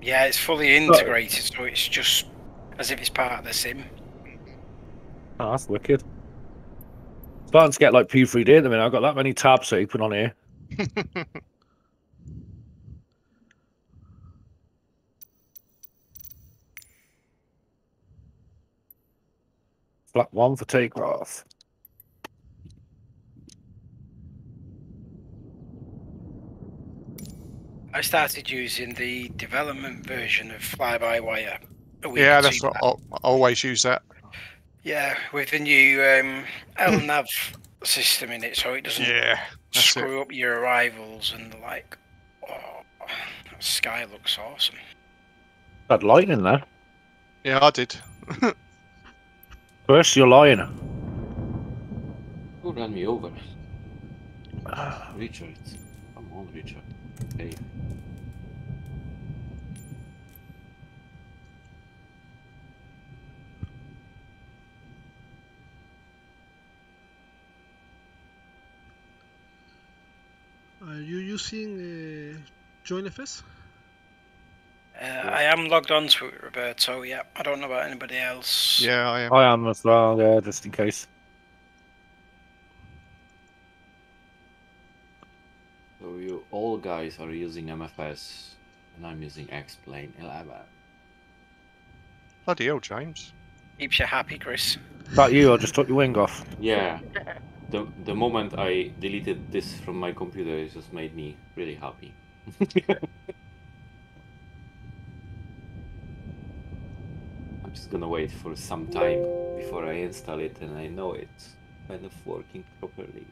Yeah, it's fully integrated, so it's just as if it's part of the sim. Oh, that's wicked. Starting to get like P3D at the minute. I've got that many tabs open on here. Flat 1 for takeoff. I started using the development version of fly-by-wire a week Yeah, or that's two what back. I always use that. Yeah, with the new LNAV system in it, so it doesn't screw up your arrivals and the like. Oh, that sky looks awesome. Had light in there. Yeah, I did. Chris, you're lying. Who ran me over? Richard. Come on, Richard. Hey. Are you using JoinFS? I am logged on to it, Roberto. Yeah, I don't know about anybody else. Yeah, I am. I am as well, yeah, just in case. So you all guys are using MFS, and I'm using Explain 11. Bloody hell, James. Keeps you happy, Chris. That you, I just took your wing off. Yeah. The moment I deleted this from my computer, it just made me really happy. I'm just gonna wait for some time before I install it, and I know it's kind of working properly.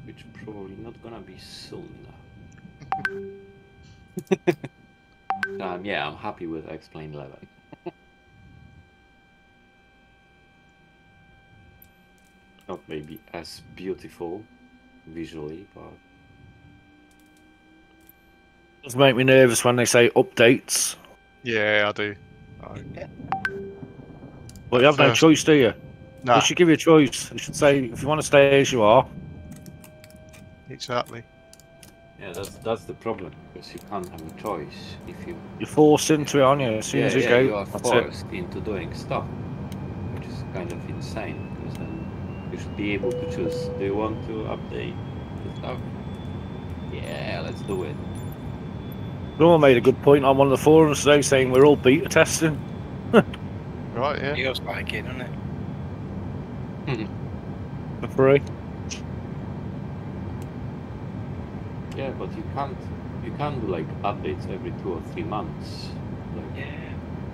Which probably not gonna be soon. Yeah, I'm happy with Explain 11. Not maybe as beautiful visually, but It does make me nervous when they say updates. Yeah, I do. But you have no choice, do you? Nah. They should give you a choice. They should say, if you want to stay as you are. Exactly. yeah, that's the problem, because you can't have a choice if You're forced into it, aren't you? As soon as you go, you are that's forced into doing stuff, which is kind of insane. Because then you should be able to choose: do you want to update the stuff? Yeah, let's do it. Someone made a good point on one of the forums today, saying we're all beta testing. Right, yeah. Feels like it, doesn't it? For free. Yeah, but you can't do like updates every 2 or 3 months. Like, Yeah.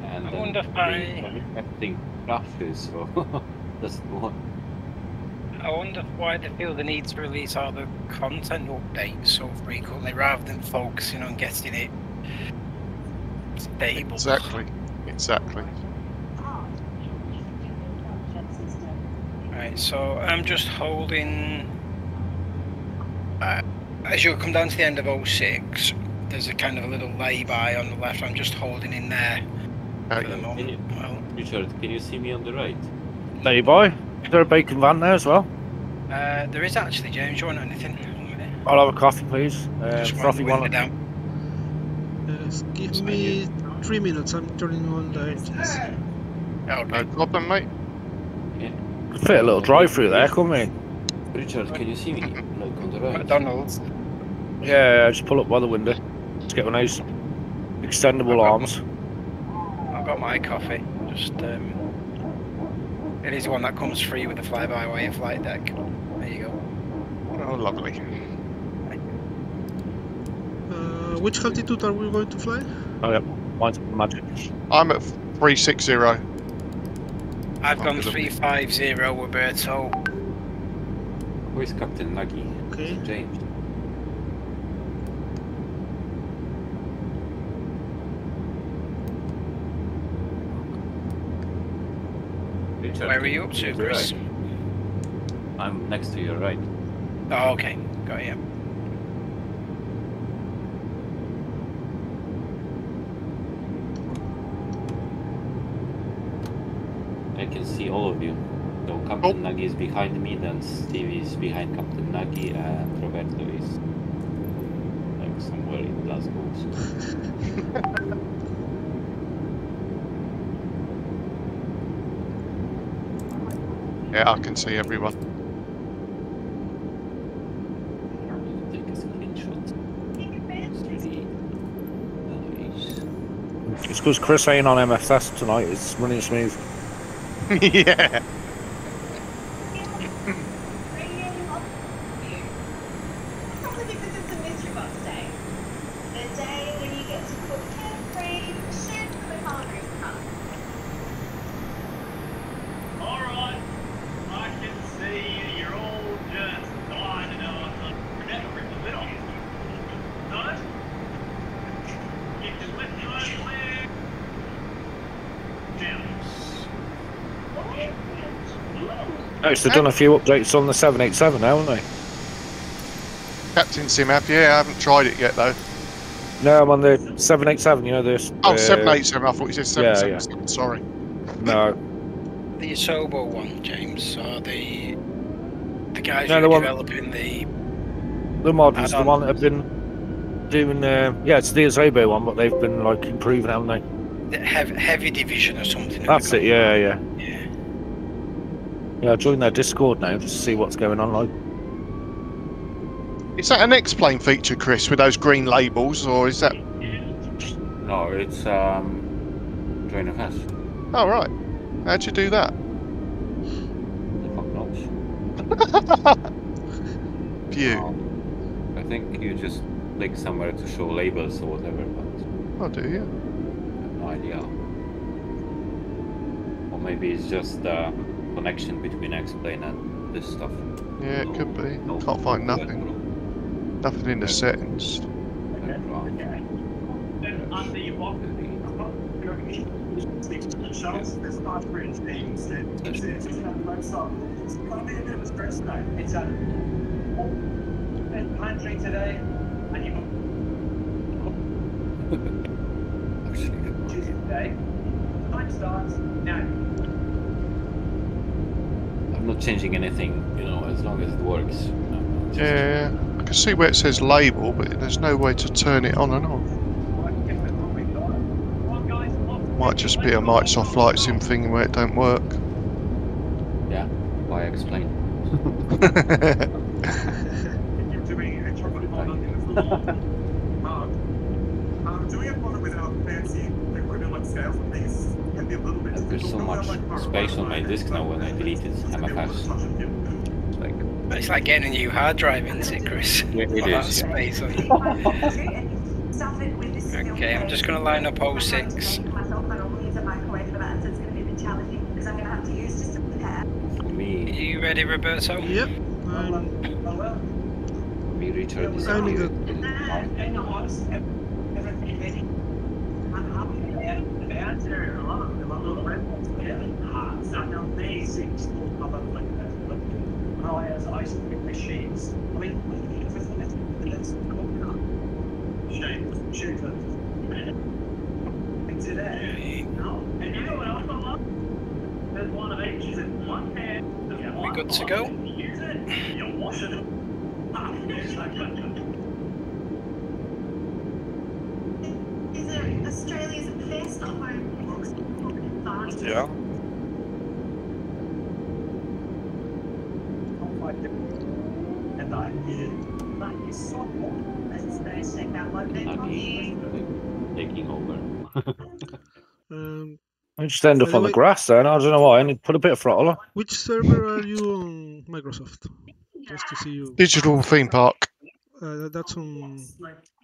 and I then wonder if everything crashes or doesn't work. I wonder why they feel the need to release all the content updates so frequently rather than focusing on getting it stable. Exactly. Right, so I'm just holding. As you come down to the end of 06, there's a kind of a little lay-by on the left. I'm just holding in there for the moment. Richard, can you see me on the right? Lay-by. Is there a bacon van there as well? There is actually, James. Do you want anything? I'll have a coffee, please. Frothy one. Down. Give me 3 minutes. I'm turning on the engines. Okay. No problem, mate. Yeah. Could fit a little drive-through there, couldn't we? Richard, can you see me? Like on the right? McDonald's. Yeah, just pull up by the window. Just get one of those extendable arms. I've got my coffee. Just it is one that comes free with the fly-by-wire flight deck. There you go. Oh, lovely. Which altitude are we going to fly? Oh yeah, mine's magic. I'm at 360. I've gone 350, Roberto. Who is Captain Nagy? Okay. James. Richard, Where are you up to, Chris? Right. I'm next to your right. Oh, okay. Got you. I can see all of you. So Captain Nagy is behind me, then Steve is behind Captain Nagy, and Roberto is like somewhere in Glasgow Yeah, I can see everyone. Take a screenshot. Nice. It's because Chris ain't on MFS tonight. It's running smooth. Yeah. They've done a few updates on the 787 now, haven't they? Captain Sim app, yeah, I haven't tried it yet though. No, I'm on the 787, you know this. Oh, 787, I thought you said 777, yeah. sorry. No. The Asobo one, James, or the guys No, who the are one- developing The models, the add-on. one that have been doing, yeah, it's the Asobo one, but they've been like improving, haven't they? the heavy division or something. That's it, yeah. Yeah. Yeah, I joined their Discord now just to see what's going on. Like, Is that an X-Plane feature, Chris, with those green labels, or is that... No, it's Join FS. Oh, right. How'd you do that? The fuck knows. Phew. I think you just click somewhere to show labels or whatever, but Oh, do you? I have no idea. Or maybe it's just connection between X-Plane and this stuff. Yeah, it could be. No, Can't find no, nothing. no. Nothing in the settings. I'm not changing anything, you know, as long as it works. Yeah, I can see where it says label, but there's no way to turn it on and off. Might just be a Microsoft Flight Sim thing where it don't work. Yeah, why explain? There's so much space on my disk now when I deleted MFS. It's like getting a new hard drive, isn't it, Chris? Yeah, it All that is, yeah. space on it. Okay, I'm just going to line up 06. For Are me, you ready, Roberto? Yep. me Richard is I'm in the We good to go? Australia's best home looks advantage. Yeah. taking over. I just end up on the Anyway- grass then. I don't know why. I need to put a bit of throttle on. which server are you on Microsoft? Just to see you. Digital theme park. That's on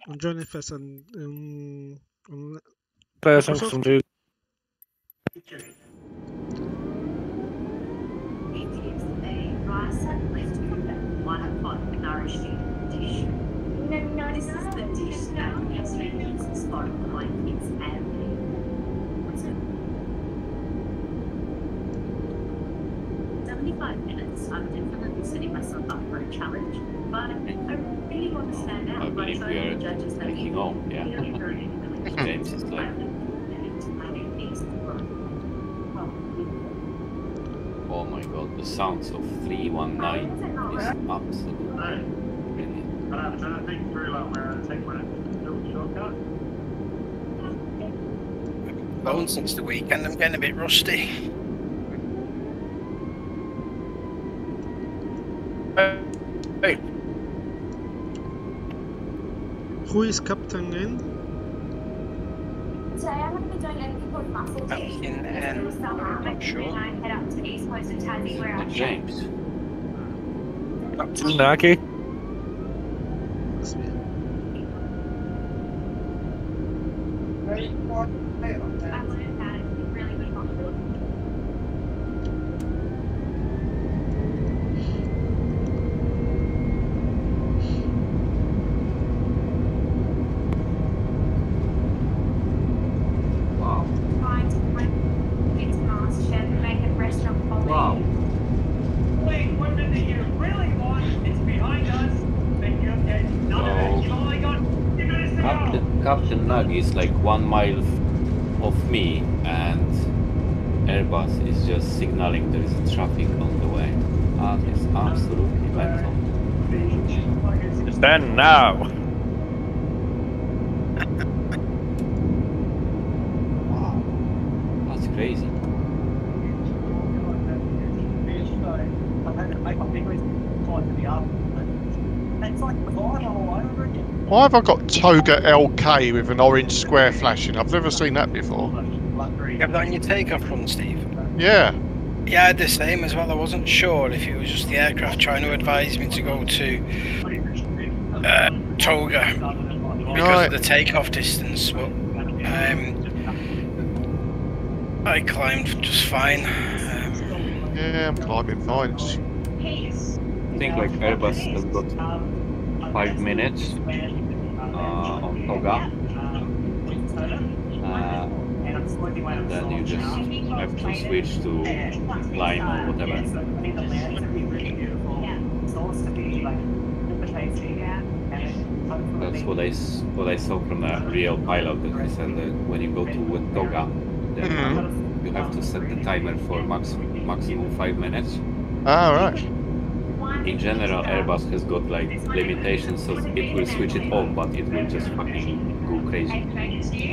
JoinFS and on Person, Microsoft? some dude. It is a rice and left from 1 o'clock nourishing dish. No, this is the dish that Australians spot for my kids and me. What's it? 75 minutes. I'm definitely setting myself up for a challenge, but I really want to stand out. I believe we are judges taking on, yeah. James is like, oh my god, the sounds of 319 is absolutely brilliant. But I'm trying to think through like where I take my little shortcut. flown since the weekend. I'm getting a bit rusty. Hey. Who is captain in? Today I'm going to be doing anything called muscle test. I'm not sure. Head up to the east coast of Tassie where I'm James. Naki. Must be. I learned that it's really good muscle. Wow. Trying to bring its mask chef and make a restaurant for me. Wow. Wait, what did you really want? It's behind us. Thank you. Okay. None of it. You've only got 2 minutes to go. Captain Nug is like 1 mile of me, and Airbus is just signaling there is traffic on the way. That is absolutely mental. Stand now. Wow. That's crazy. Why have I got Toga LK with an orange square flashing? I've never seen that before. You have that on your takeoff run, Steve? Yeah. Yeah, I had the same as well. I wasn't sure if it was just the aircraft trying to advise me to go to Toga because of the takeoff distance, but I climbed just fine. Yeah, I'm climbing fine. I think like Airbus has got 5 minutes on Toga. And then you just have to switch to line or whatever. That's what I saw from a real pilot, that he said that when you go to Toga, then you have to set the timer for maximum 5 minutes. Ah, right. In general, Airbus has got like limitations, so it will switch it off, but it will just fucking go crazy.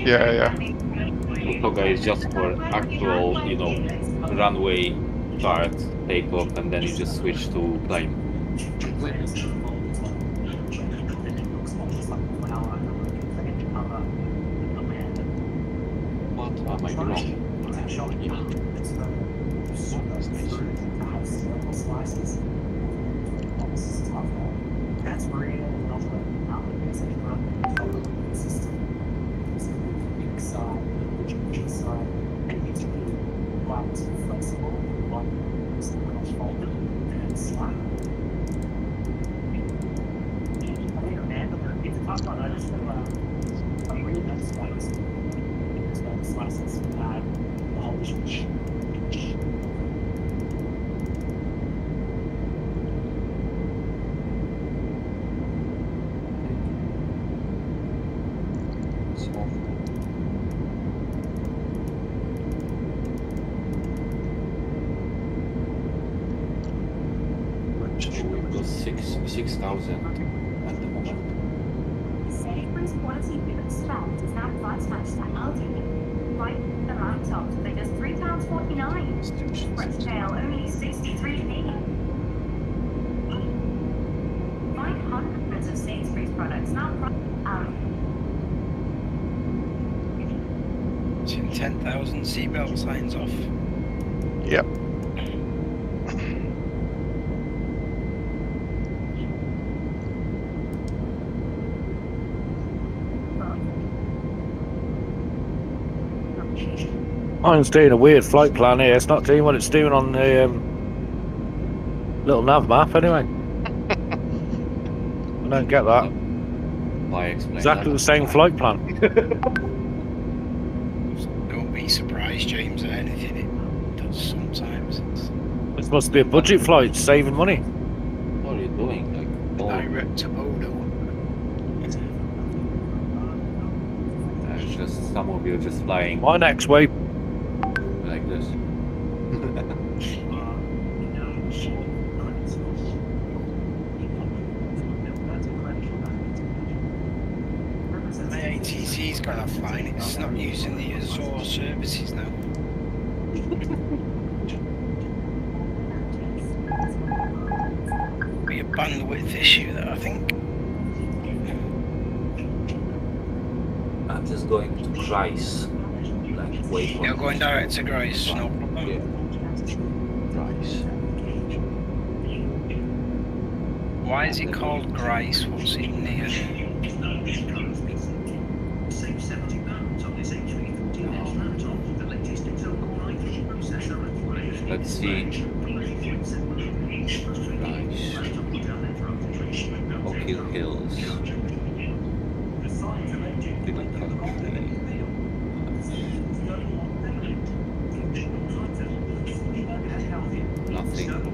Yeah. Toga is just for actual, you know, runway start, takeoff, and then you just switch to climb. What am I doing? That's real. Flexible, folded, and slack. I think it's a tough one. I just I'm really not surprised. It's about the slices the whole dish. We've got 6,000 at the moment. Sainsbury's quality food spent is now price matched at Aldi. Right at the laptop, they just £3.49. Fresh kale only 63p. Find hundreds of Sainsbury's products now priced. 10,000 seatbelt signs off. Yep. Mine's doing a weird flight plan here. It's not doing what it's doing on the little nav map anyway. I don't get that. Why explain Exactly that? the same flight plan. Don't be surprised, James, at anything it does sometimes. This must be a budget flight, saving money. What are you doing? Like, Direct to Bodo. It's just some of you just flying My next way. like this. My ATC PC's gone offline. It's not using the Azure services now. Be a bandwidth issue there, I think. I'm just going to Grice. Like, wait. You're going direct to Grice, no problem. Yeah. Grice. Why is it called Grice? What's it near? Let's see. Grice. Oak Hill Hills. Little country.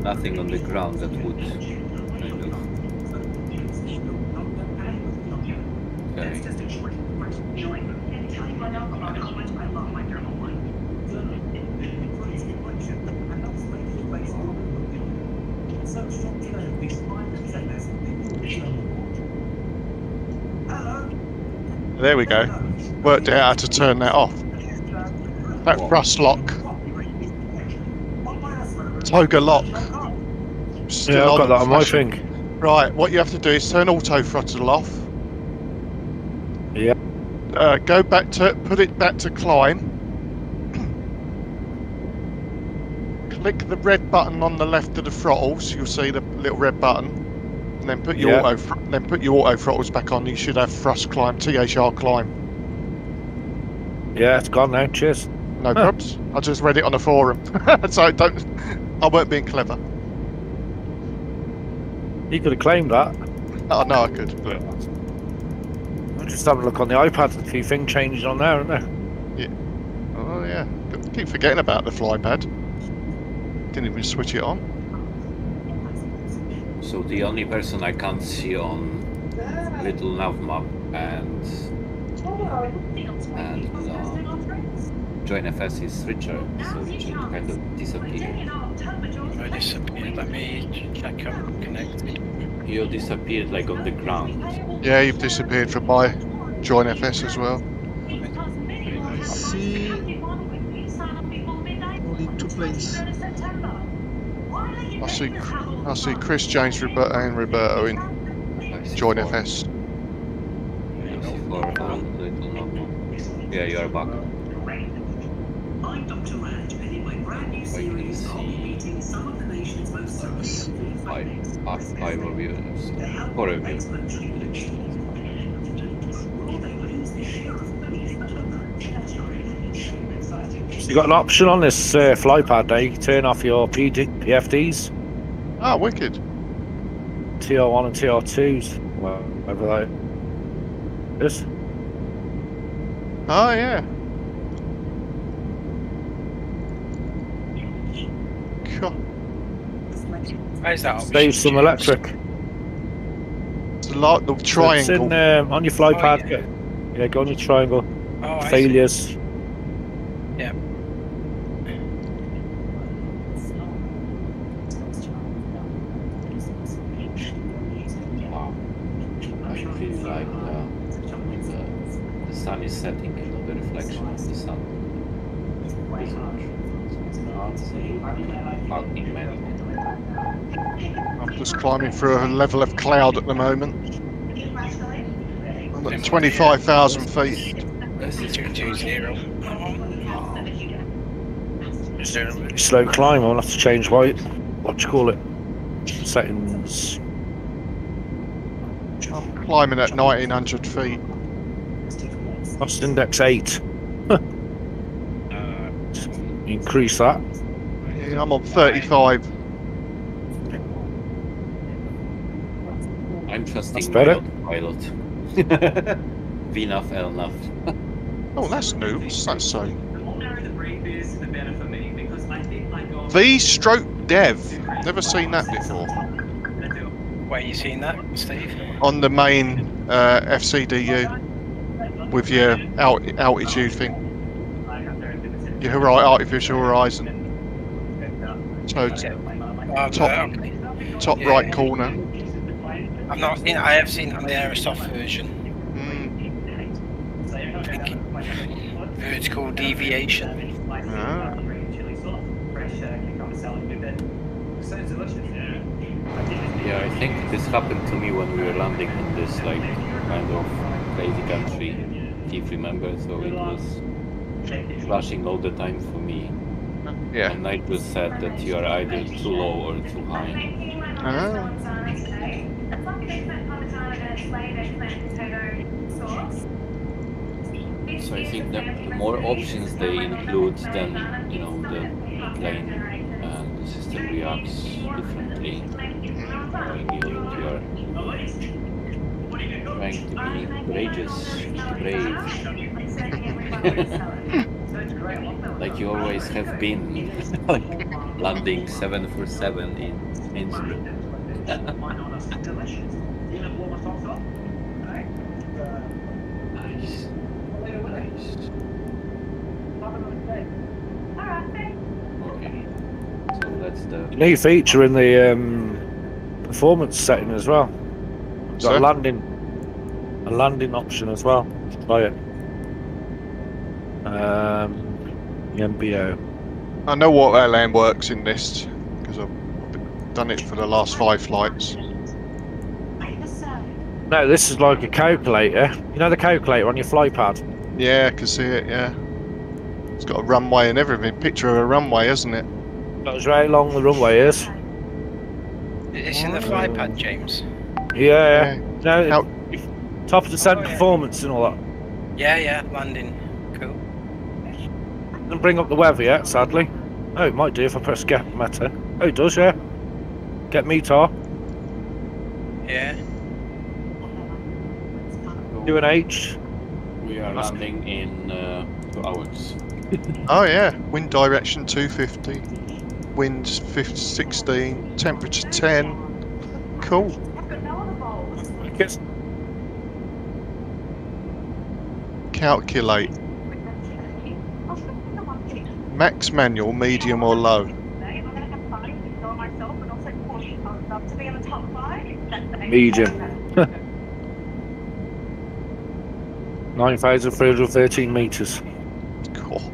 Nothing on the ground that would kind of. Okay. There we go. Worked out how to turn that off. That rust lock. Toga lock. Still Yeah, I've got on that on my flashing. thing. Right, what you have to do is turn auto throttle off. Yeah. Go back to, put it back to climb. Click the red button on the left of the throttle, so you'll see the little red button. And then put your auto throttles back on. You should have thrust climb, THR climb. Yeah, it's gone now. Cheers. No problems. I just read it on the forum, so I weren't being clever. You could have claimed that. Oh no, I could. But I'm just having a look on the iPad. A few things changed on there, aren't there? yeah. Oh yeah. Keep forgetting about the flypad. Didn't even switch it on. So the only person I can't see on little nav map and Join FS is Richard, so Richard kind of disappeared. I disappeared. Let me check I'm connected. You disappeared like on the ground. Yeah, you've disappeared from my Join FS as well. I see only 2 planes. I see Chris, James, Roberto, and Roberto in Join FS. Yeah, you are back. I'm Dr. Raj, and in my brand new series of meeting some of the nation's most sophisticated Five reviews. 4 reviews. You got an option on this flypad there. You can turn off your PFDs. Ah, wicked. TR1 and TR2s. Whatever that is. Oh yeah. Cool. Where's that option? Save some electric. It's like the triangle. So it's in, on your flypad. Oh, yeah. Go on your triangle. Oh, I Failures. Yeah. Wow. I feel like the sun is setting, you know, the reflection of the sun. Fucking man. I'm just climbing through a level of cloud at the moment. I'm at 25,000 feet. That's the 220. It's doing a really slow climb. I'll have to change what do you call it? Settings. I'm climbing at 1900 feet. That's index 8. Increase that. Yeah, I'm on 35. I'm trusting better. pilot. VNAV, LNAV. Oh, that's new. What's that say? The more narrow the brief is, the better for me, because I think I got... V/dev. Never seen that before. Where you seen that, Steve? On the main FCDU with your altitude thing. Your artificial horizon. So top right corner. I've not seen it. I have seen it on the Aerosoft version. Vertical deviation. Ah. Yeah, I think this happened to me when we were landing in this like kind of crazy country, if you remember. So it was flashing all the time for me. Yeah. And I just said that you are either too low or too high. Ah. So I think that the more options they include, then you know the plane and the system reacts differently, knowing you that you are trying to be courageous, brave, like you always have been, like landing 747 in Innsbruck. Nice. Okay. So that's the New feature in the performance setting as well. Got So? a landing option as well. Try it. ENBO. I know what airline works in this because I've done it for the last 5 flights. No, this is like a calculator. You know the calculator on your fly pad? Yeah, I can see it. Yeah, it's got a runway and everything. Picture of a runway, isn't it? That's how long the runway is. It's in the fly pad, James. Yeah. No, How- top of the centre performance and all that. Yeah, landing. Cool. Doesn't bring up the weather yet, sadly. Oh, it might do if I press get meta. Oh, it does, yeah. Get meter. Yeah. Do an H. we are landing in 2 hours. Oh yeah, wind direction 250, wind 16, temperature 10. Cool. Yes. Calculate. Max manual, medium or low. Medium. 9,313 meters. Cool.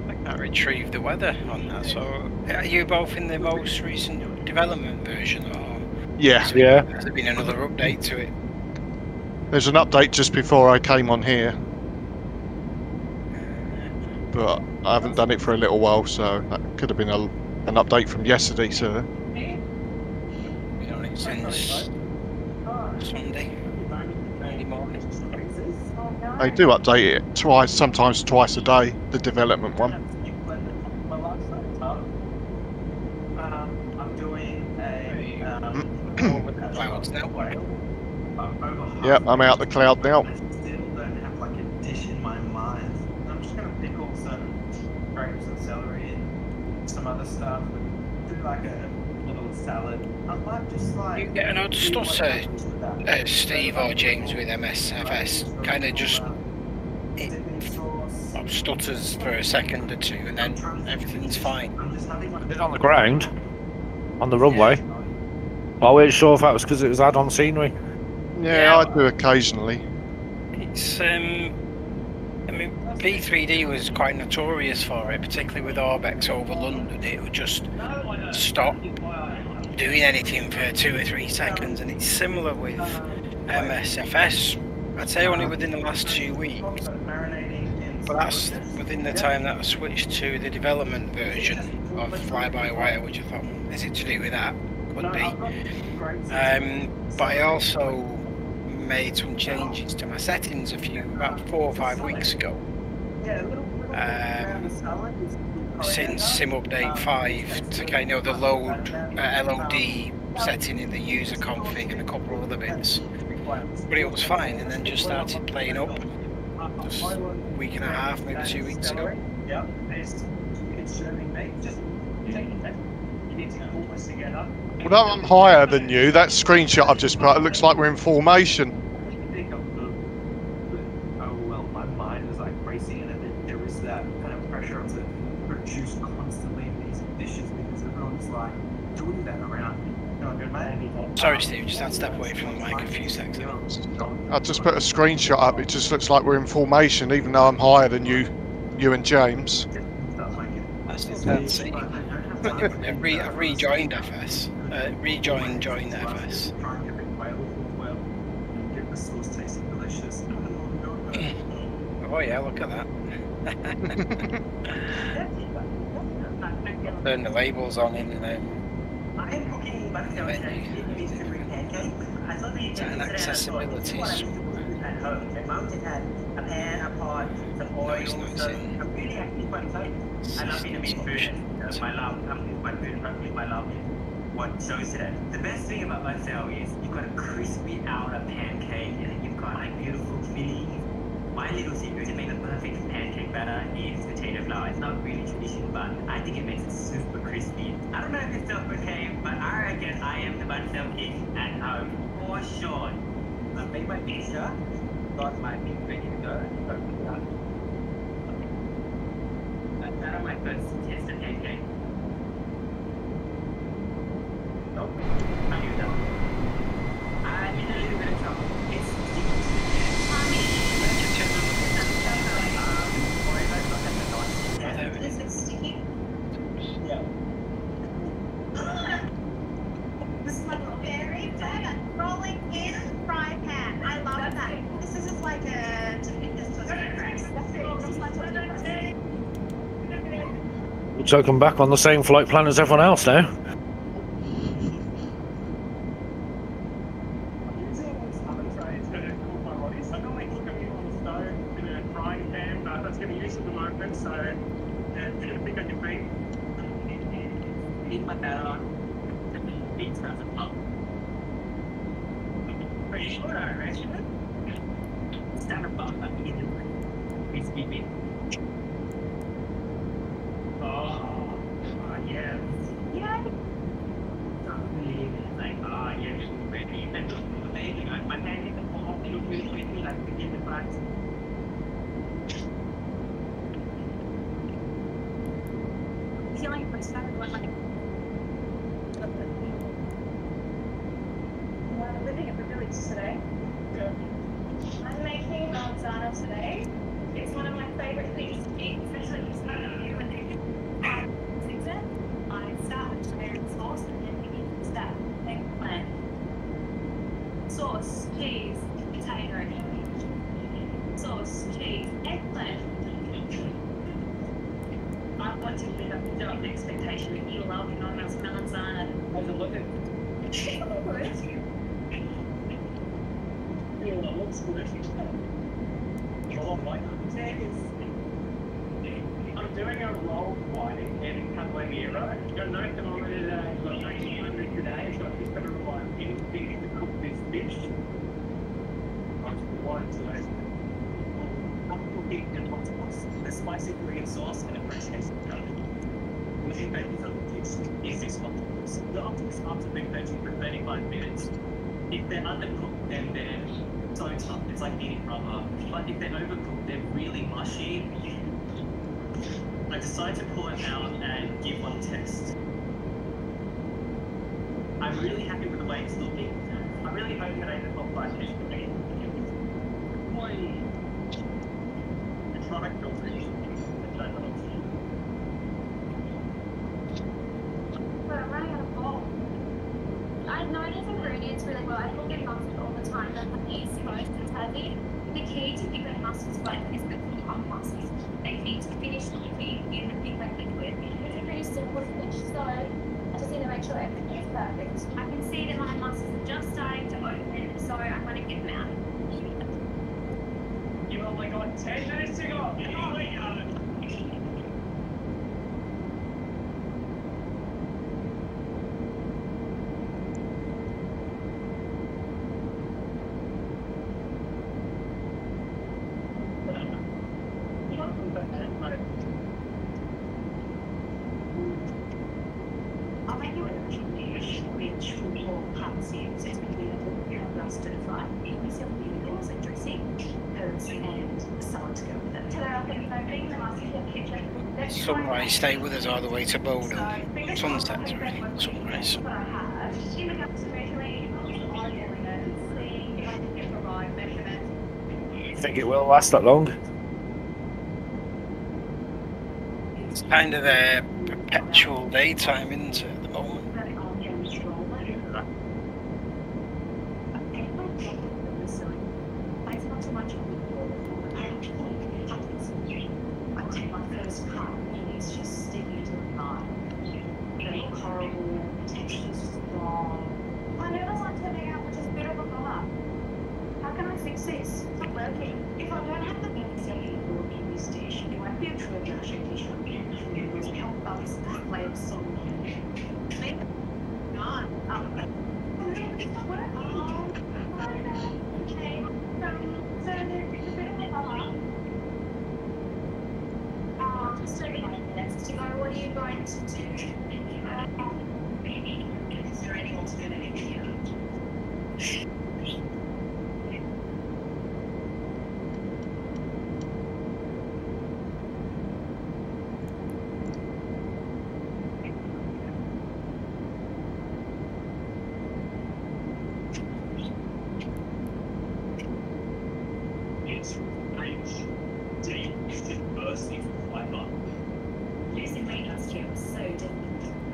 I can't retrieve the weather on that. So, are you both in the most recent development version, or Yeah, Yeah. has there been another update to it? there's an update just before I came on here, but I haven't done it for a little while, so that could have been an update from yesterday, sir. Been on it since Sunday morning. They do update it twice, sometimes twice a day, the development one. I'm doing a Over the clouds now. Yep, I'm out the cloud now. I still don't have like a dish in my mind. I'm just gonna pickle some grapes and celery and some other stuff and do like a little salad. I might just like You get an odd stutter, Steve or James with MSFS. Kind of just it stutters for a second or two, and then everything's fine. I'm just having like It's on the ground. On the runway. I wasn't sure if that was because it was add-on scenery. Yeah, I do occasionally. It's I mean, P3D was quite notorious for it, particularly with Orbex over London. It would just stop doing anything for 2 or 3 seconds, and it's similar with MSFS. I'd say only within the last 2 weeks, but that's within the time that I switched to the development version of fly-by-wire, which I thought, is it to do with that? Could be. But I also made some changes to my settings about 4 or 5 weeks ago. Since Sim Update 5 to kind of the load LOD setting in the user config and a couple of other bits. But it was fine, and then just started playing up just a week and a half, maybe 2 weeks ago. Well, I'm higher than you. That screenshot I've just put, it looks like we're in formation. Oh well, my mind is like racing, and there is that kind of pressure to produce constantly these dishes because everyone's like doing that around me. You know, Sorry, Steve, just had to step away from the mic a few seconds. I just put a screenshot up. It just looks like we're in formation, even though I'm higher than you and James. That's it. I've rejoined FS. Joined FS. Oh yeah, look at that. Turn the labels on in and accessibility. Mum just had a pan, a pot, some oil, so I'm really actually quite excited. I love Vietnamese food. My love comes with my food, hopefully my love is what shows today. The best thing about myself is you've got a crispy outer pancake and then you've got like beautiful fillings. My little secret to make the perfect pancake batter is potato flour. It's not really traditional, but I think it makes it super crispy. I don't know if it's self-okay, but I reckon I am the buttermilk king at home for sure. I made my mixture, got my thing ready to go. That's out of my first test of pancake. Nope, I knew that. I'm in a little bit of trouble. It's Is it sticky? Yeah. This is like a very bad rolling in fry pan. I love that. This is like a Looks like I'm back on the same flight plan as everyone else now. I'm doing a roll whiting in Catalina. Got no thermometer today, got 1900 today, so I'm just going to rely on anything to cook this fish. I'm just white today. I'm cooking in lots of the spicy Korean sauce and a fresh taste of garlic. Main veggies on the dish is this octopus. The octopus after being veggie for 35 minutes. If they're undercooked, then they're so tough, it's like eating rubber. But if they're overcooked, they're really mushy. I decided to pull it out and give one test. I'm really happy with the way it's looking. I really hope it ain't a top 5 fish for me. It's not a filthy. We're running out of bowl. I know these ingredients really well. I look at mussels all the time. They're on the East Coast in Tassie. The key to big red mussels is that on mussels. They need to finish cooking in the big red liquid. It's a pretty simple fish, so I just need to make sure everything is perfect. I can see that my mussels are just starting to open, so I'm going to get them out. You've only got 10 minutes to go. I'll make you a dish which will hold calcium, so it's going to be a little bit of stir fry. You can see vinegar, so dressing, herbs, and salad to go with it. Sunrise, stay with us all the way to Bodo. Sunset, sorry. Sunrise. What I have, think it will last that long. It's kind of a perpetual daytime, isn't it, at the moment? What are you going to do? Is there any alternative here? It's rich, deep, bursting fiber. Losing weight last year was so difficult.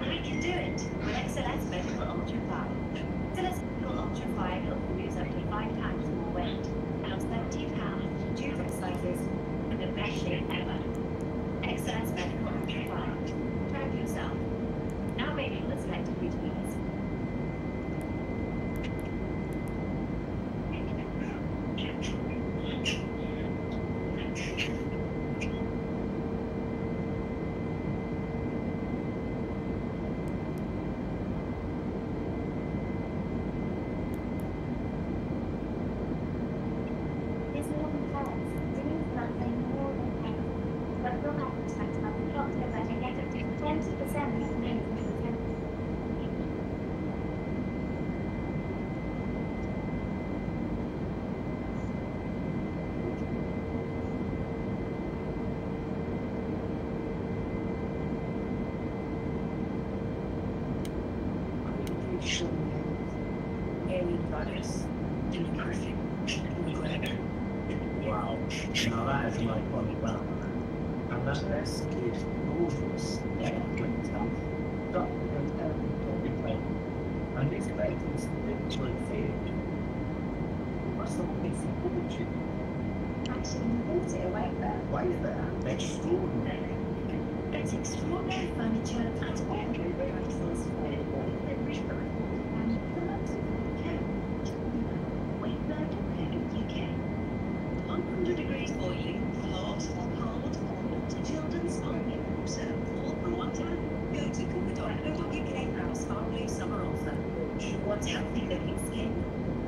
We can do it with XLS Medical Ultra 5. XLS Medical Ultra 5 will lose up to 5 times more weight and on 17 pounds, 2 exercises, and the best shape ever. XLS Medical Ultra 5. Try it for yourself. Now available at selected beauty. Wow, now that is like on the ground. And that is gorgeous. Yeah, great stuff. And this place is literally filled. What's the missing fortune? Actually, you bought it away there. Why is that? Extraordinary. It's extraordinary furniture at all prices. And the most UK. 100 degrees boiling, hot or cold or water, children's sparkling water, or the water. Go to cooper.co.uk for our sparkling summer offer. What's healthy looking skin?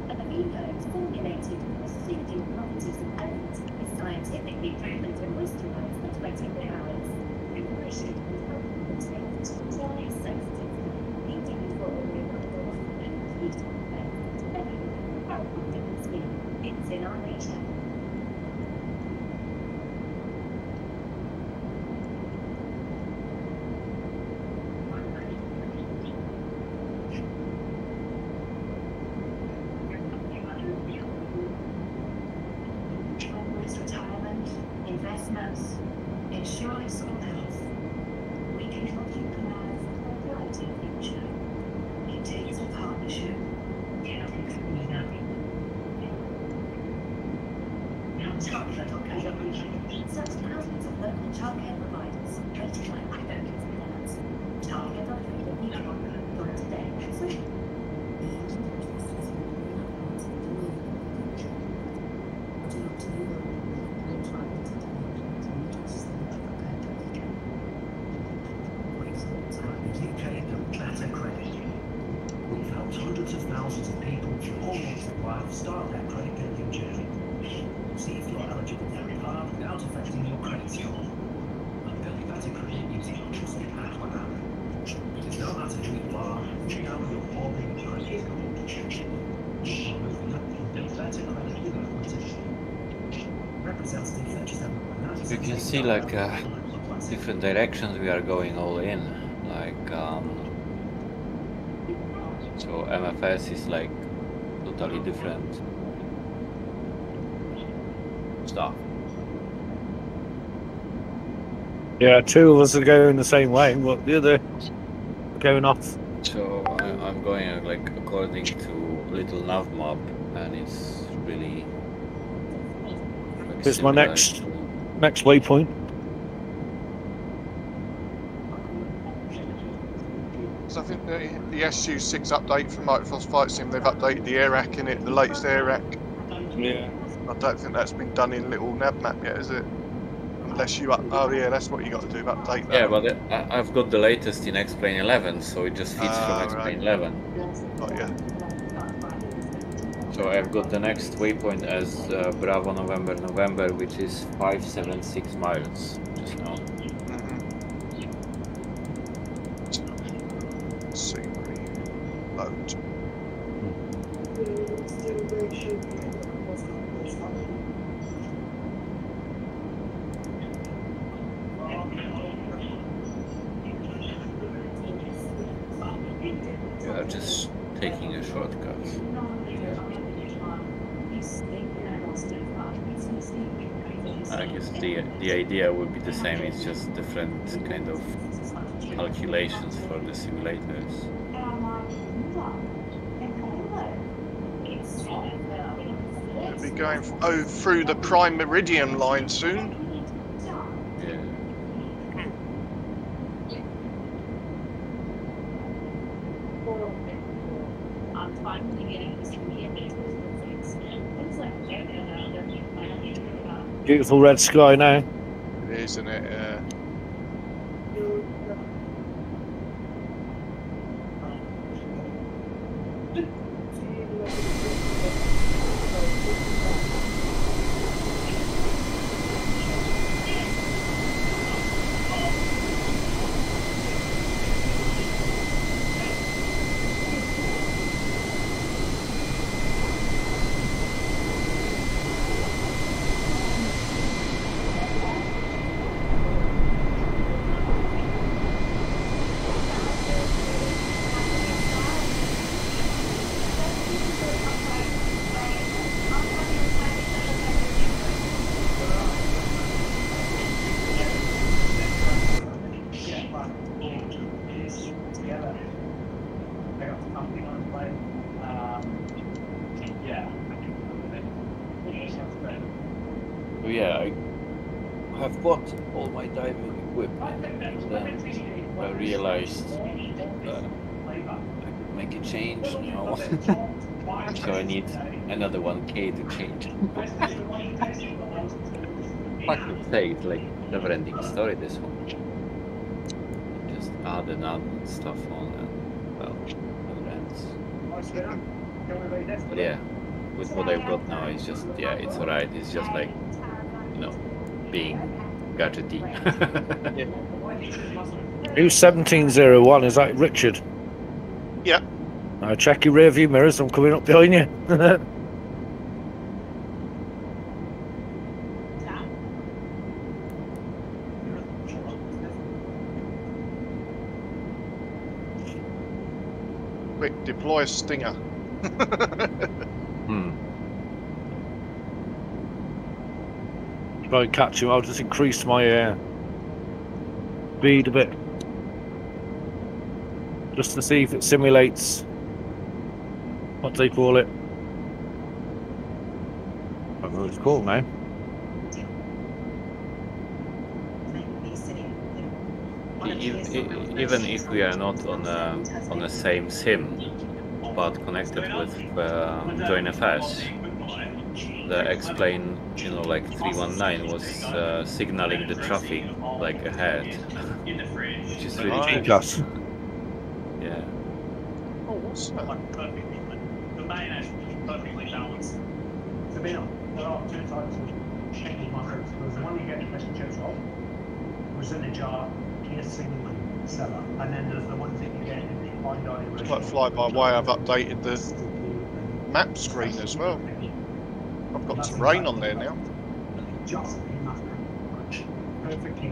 Airwego is formulated with soothing properties of oats, is scientifically proven to moisturize for 24 hours. Immersion with healthy taste, dry, sensitive, eating before and heat on the face. It's in our nature. Retirement, investments, insurance or health. We can help you plan for a brighter future. It takes a partnership. Such thousands of local childcare providers rated like focus plans. Childcare.co.uk today. We've helped hundreds of thousands of people through all walks of life start their credit building journey. See if you're eligible for a card without affecting your credit score. And build better credit using a trusted app like that. Because no matter who you are, you know you're all being credit score. You are moving up and build better credit with equity. Representative 37. You can see like different directions we are going all in. Like so MFS is like totally different. stuff. Yeah, two of us are going the same way, but the other are going off. So I'm going like according to little nav map, and it's really. Like, Here's my next waypoint. So I think the SU6 update from Microsoft Flight Sim, they've updated the air rack in it, the latest air rack. Yeah. I don't think that's been done in little nav map yet, is it? Unless you oh yeah, that's what you got to do, update that. Yeah, but I've got the latest in X-Plane 11, so it just fits from X-Plane 11. Oh yeah. So I've got the next waypoint as Bravo November, which is 576 miles just now. Let's see, load. We are just taking a shortcut. I guess the idea would be the same, it's just different kind of calculations for the simulators. We'll be going through the Prime Meridian line soon. Yeah. Beautiful red sky now. It is, isn't it? Yeah. So yeah, I have bought all my diving equipment, and then I realized I could make a change now. So I need another 1K to change. I could say it's like never-ending story, this one. Just add and add stuff on, and well, never ends. But yeah, with what I've got now, it's just, yeah, it's alright. It's just like, you know, being gadgety. Who's 1701? Is that Richard? Yeah. Now check your rear view mirrors, I'm coming up behind you. Quick, deploy a stinger. Try and catch him, I'll just increase my speed a bit. Just to see if it simulates what they call it. I don't know what it's called now. Even if we are not on the same sim, but connected with JoinFS, the X-Plane, you know, like 319 was signaling the traffic like ahead, which is really cool. Gas. Yeah. Oh, what's that? The main actually is perfectly balanced. So there are two types of changing micros. There's the one you get to press and choose off, which is in a jar, in a single seller, and then there's the ones that you get in the binary. It's like fly-by-wire, I've updated the map screen as well. I've got terrain on there now.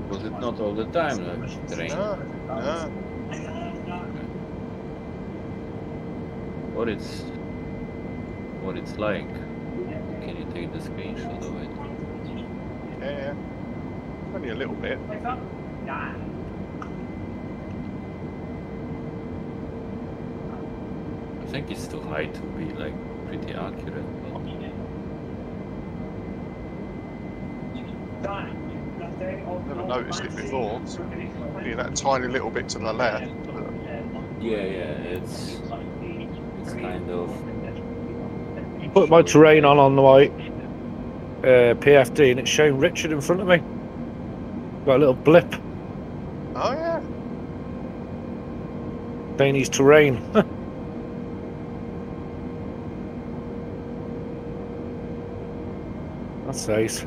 Was it not all the time like terrain? No. What it's like? Can you take the screenshot of it? Yeah. Only a little bit. I think it's too high to be like pretty accurate. Never noticed it before. Only that tiny little bit to the left. Yeah, it's kind of. Put my terrain on the white PFD and it's showing Richard in front of me. Got a little blip Oh yeah. saying he's terrain. That's nice.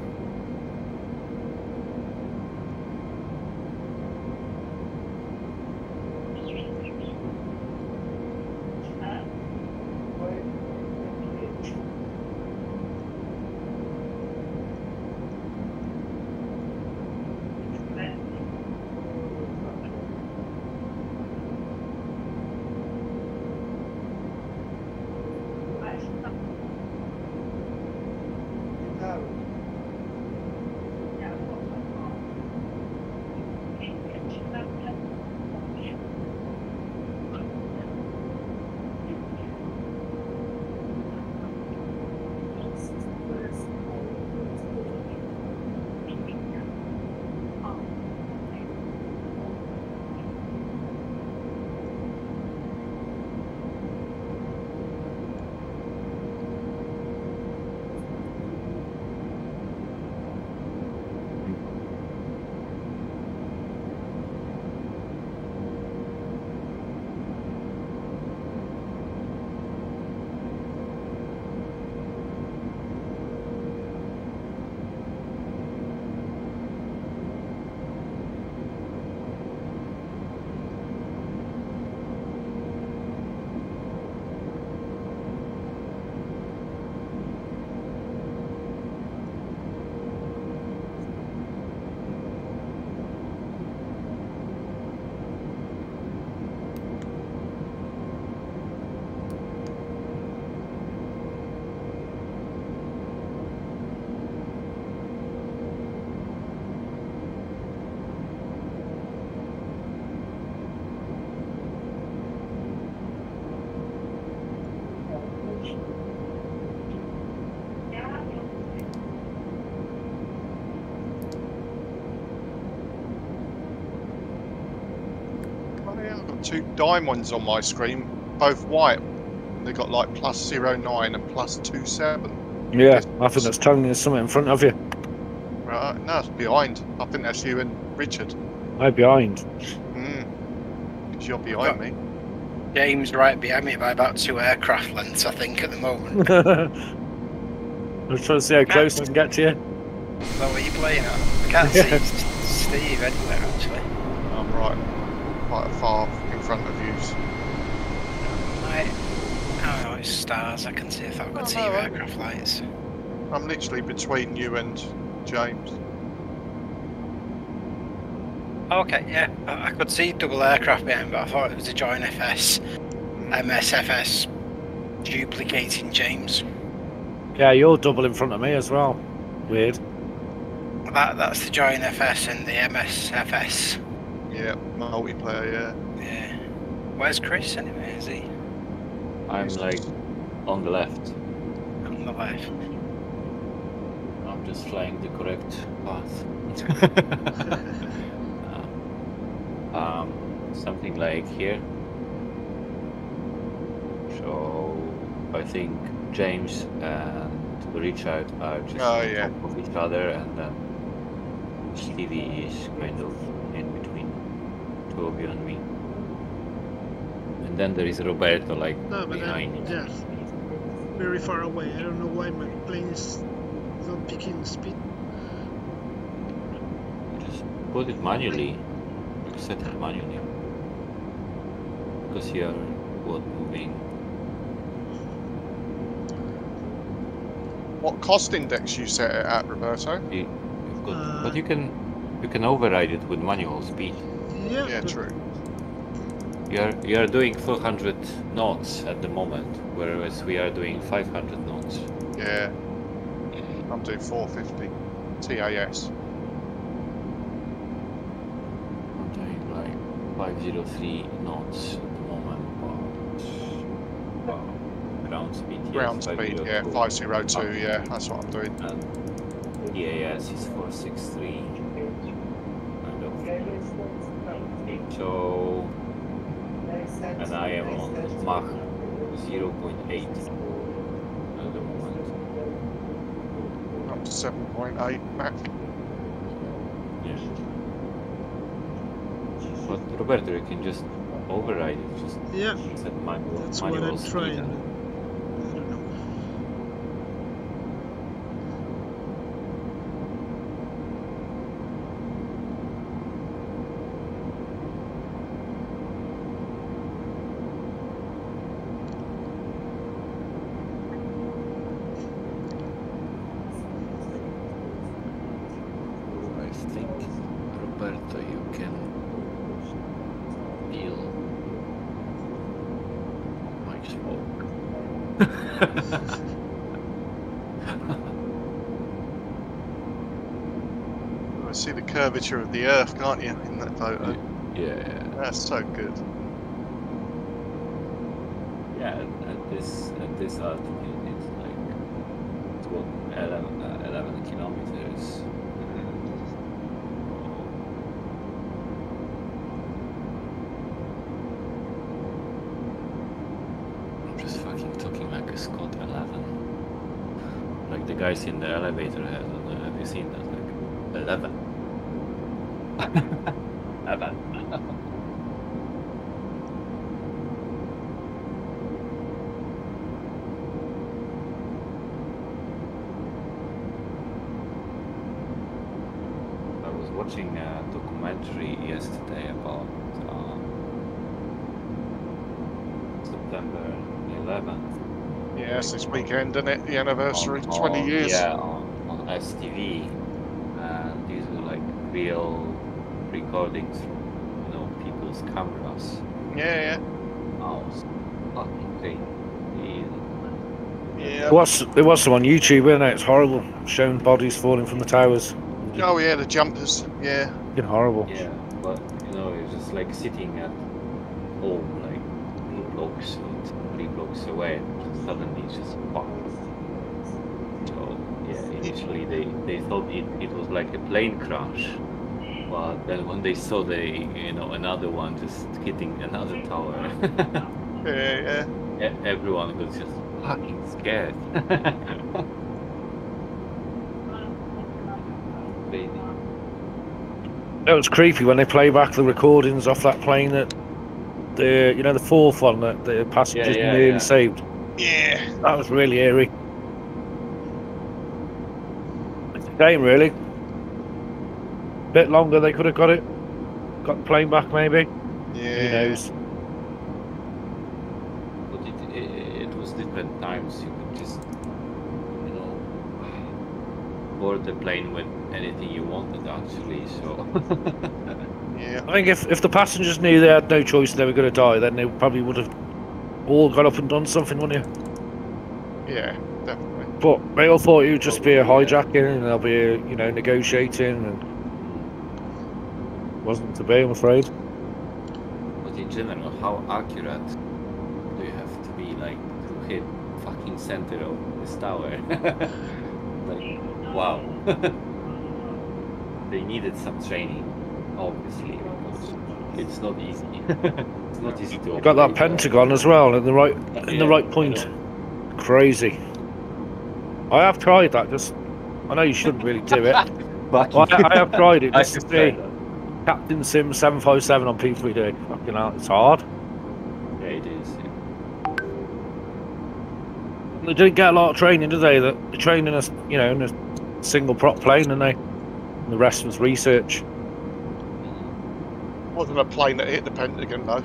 Two diamonds on my screen, both white. They got like +09 and +27. Yeah, I think that's telling you something in front of you. Right, no, it's behind. I think that's you and Richard. I'm behind. Because you're behind me. James right behind me by about 2 aircraft lengths, I think, at the moment. I'm trying to see how close I can get to you. Is that what you're playing at? I can't see Steve anywhere, actually. I'm right, quite far in front of you. Oh no, it's stars. I can see if I could see your aircraft lights. I'm literally between you and James. Okay, yeah, I could see double aircraft behind, but I thought it was a joint FS, MSFS duplicating James. Yeah, you're double in front of me as well. Weird. That's the joint FS and the MSFS. Yeah, multiplayer, yeah. Yeah. Where's Chris anyway, is he? I'm like on the left. On the left. I'm just flying the correct path. Something like here. So I think James and Richard are just on top of each other, and then Stevie is kind of in between two of you and me. And then there is Roberto like behind. Yes, very far away. I don't know why my plane is not picking speed. Just put it manually. Set it manually. Because you are moving. What cost index you set it at, Roberto? You've got, but you can override it with manual speed. Yeah, true. You are doing 400 knots at the moment, whereas we are doing 500 knots. Yeah, I'm doing 450. TAS. I'm doing like 503 knots at the moment, but ground speed. Yes, Ground speed, yeah, 502, yeah, that's what I'm doing. And TAS is 463. Kind of. So, and I am on Mach 0.8 at the moment. Up to 7.8 Mach. Yeah. But Roberto, you can just override it. Just Yeah, set manual, that's what manual I'm speed trying. and- I don't know. I think, Roberto, you can feel my smoke. I see the curvature of the Earth, can't you, in that photo? Yeah, That's so good. yeah. At this altitude, it's like it's what 11 kilometers. I'm just fucking talking like a Scott 11. Like the guys in the elevator have you seen that? Like 11. 11. I was watching a documentary yesterday about September 11th. Yeah, it's this weekend, isn't it? The anniversary, 20 years. Yeah, on STV. And these were like real recordings from, people's cameras. Yeah, Oh, it's fucking crazy. yeah. It was some on YouTube, isn't it? It's horrible. Showing bodies falling from the towers. Oh, yeah, the jumpers, yeah. Fucking horrible. Yeah, but it's just like sitting at home, like 3 blocks away, and suddenly it's just fucked. So yeah, initially they thought it was like a plane crash, but then when they saw another one just hitting another tower, Yeah. everyone was just fucking scared. Crazy. It was creepy when they play back the recordings off that plane that the fourth one that the passengers nearly saved. Yeah. That was really eerie. It's a shame, really. Bit longer, they could have got the plane back, maybe. Yeah. Who knows? But it was different times. You could just board the plane with anything you wanted, actually. So Yeah. I think if the passengers knew they had no choice, they were going to die, then they probably would have all got up and done something, wouldn't you? Yeah, definitely. But they all thought it would just be a hijacking, and there'll be negotiating, and wasn't to be, I'm afraid. But in general, how accurate do you have to be, like, to hit fucking center of this tower? Like, wow. They needed some training, obviously, because it's not easy. It's not easy to. You got that Pentagon as well in the right point. Crazy. I have tried that. I know you shouldn't really do it. But I have tried it just to tried see. that. Captain Sim 757 on P3D. Fucking hell, it's hard. Yeah, it is. Yeah. They didn't get a lot of training, did they? They trained in a single prop plane, and the rest was research. Wasn't a plane that hit the Pentagon, though.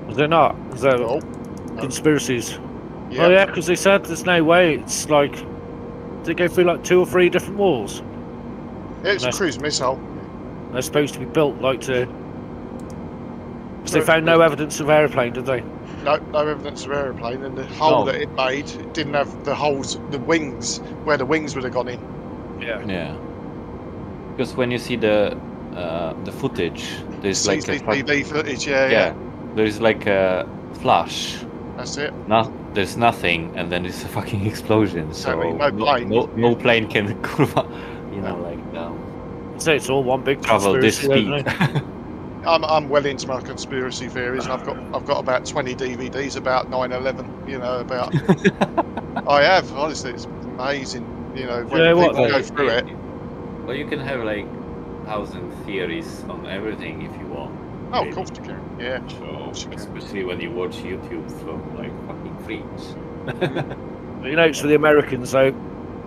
Was it not? Was there No. conspiracies? Yeah. Oh yeah, because they said there's no way. It's like they go through like 2 or 3 different walls. Yeah, it's a cruise missile. They're supposed to be built like to. Because they found no evidence of aeroplane, did they? No evidence of aeroplane, and the hole that it made, it didn't have the holes, the wings, where the wings would have gone in. Yeah. Yeah. Because when you see the footage, there's like a CCTV footage, yeah. yeah, there's like a flash. That's it. There's nothing, and then it's a fucking explosion. So Exactly, no plane can, you know, like I'd say it's all one big travel this conspiracy, speed. isn't it? I'm well into my conspiracy theories, and I've got about 20 DVDs about 9/11. You know, about. I have, honestly, it's amazing. You know, when people go through it. Well, you can have like 1,000 theories on everything if you want. Oh, of course you can. Yeah. So, especially when you watch YouTube from like fucking freaks. You know, it's for the Americans though.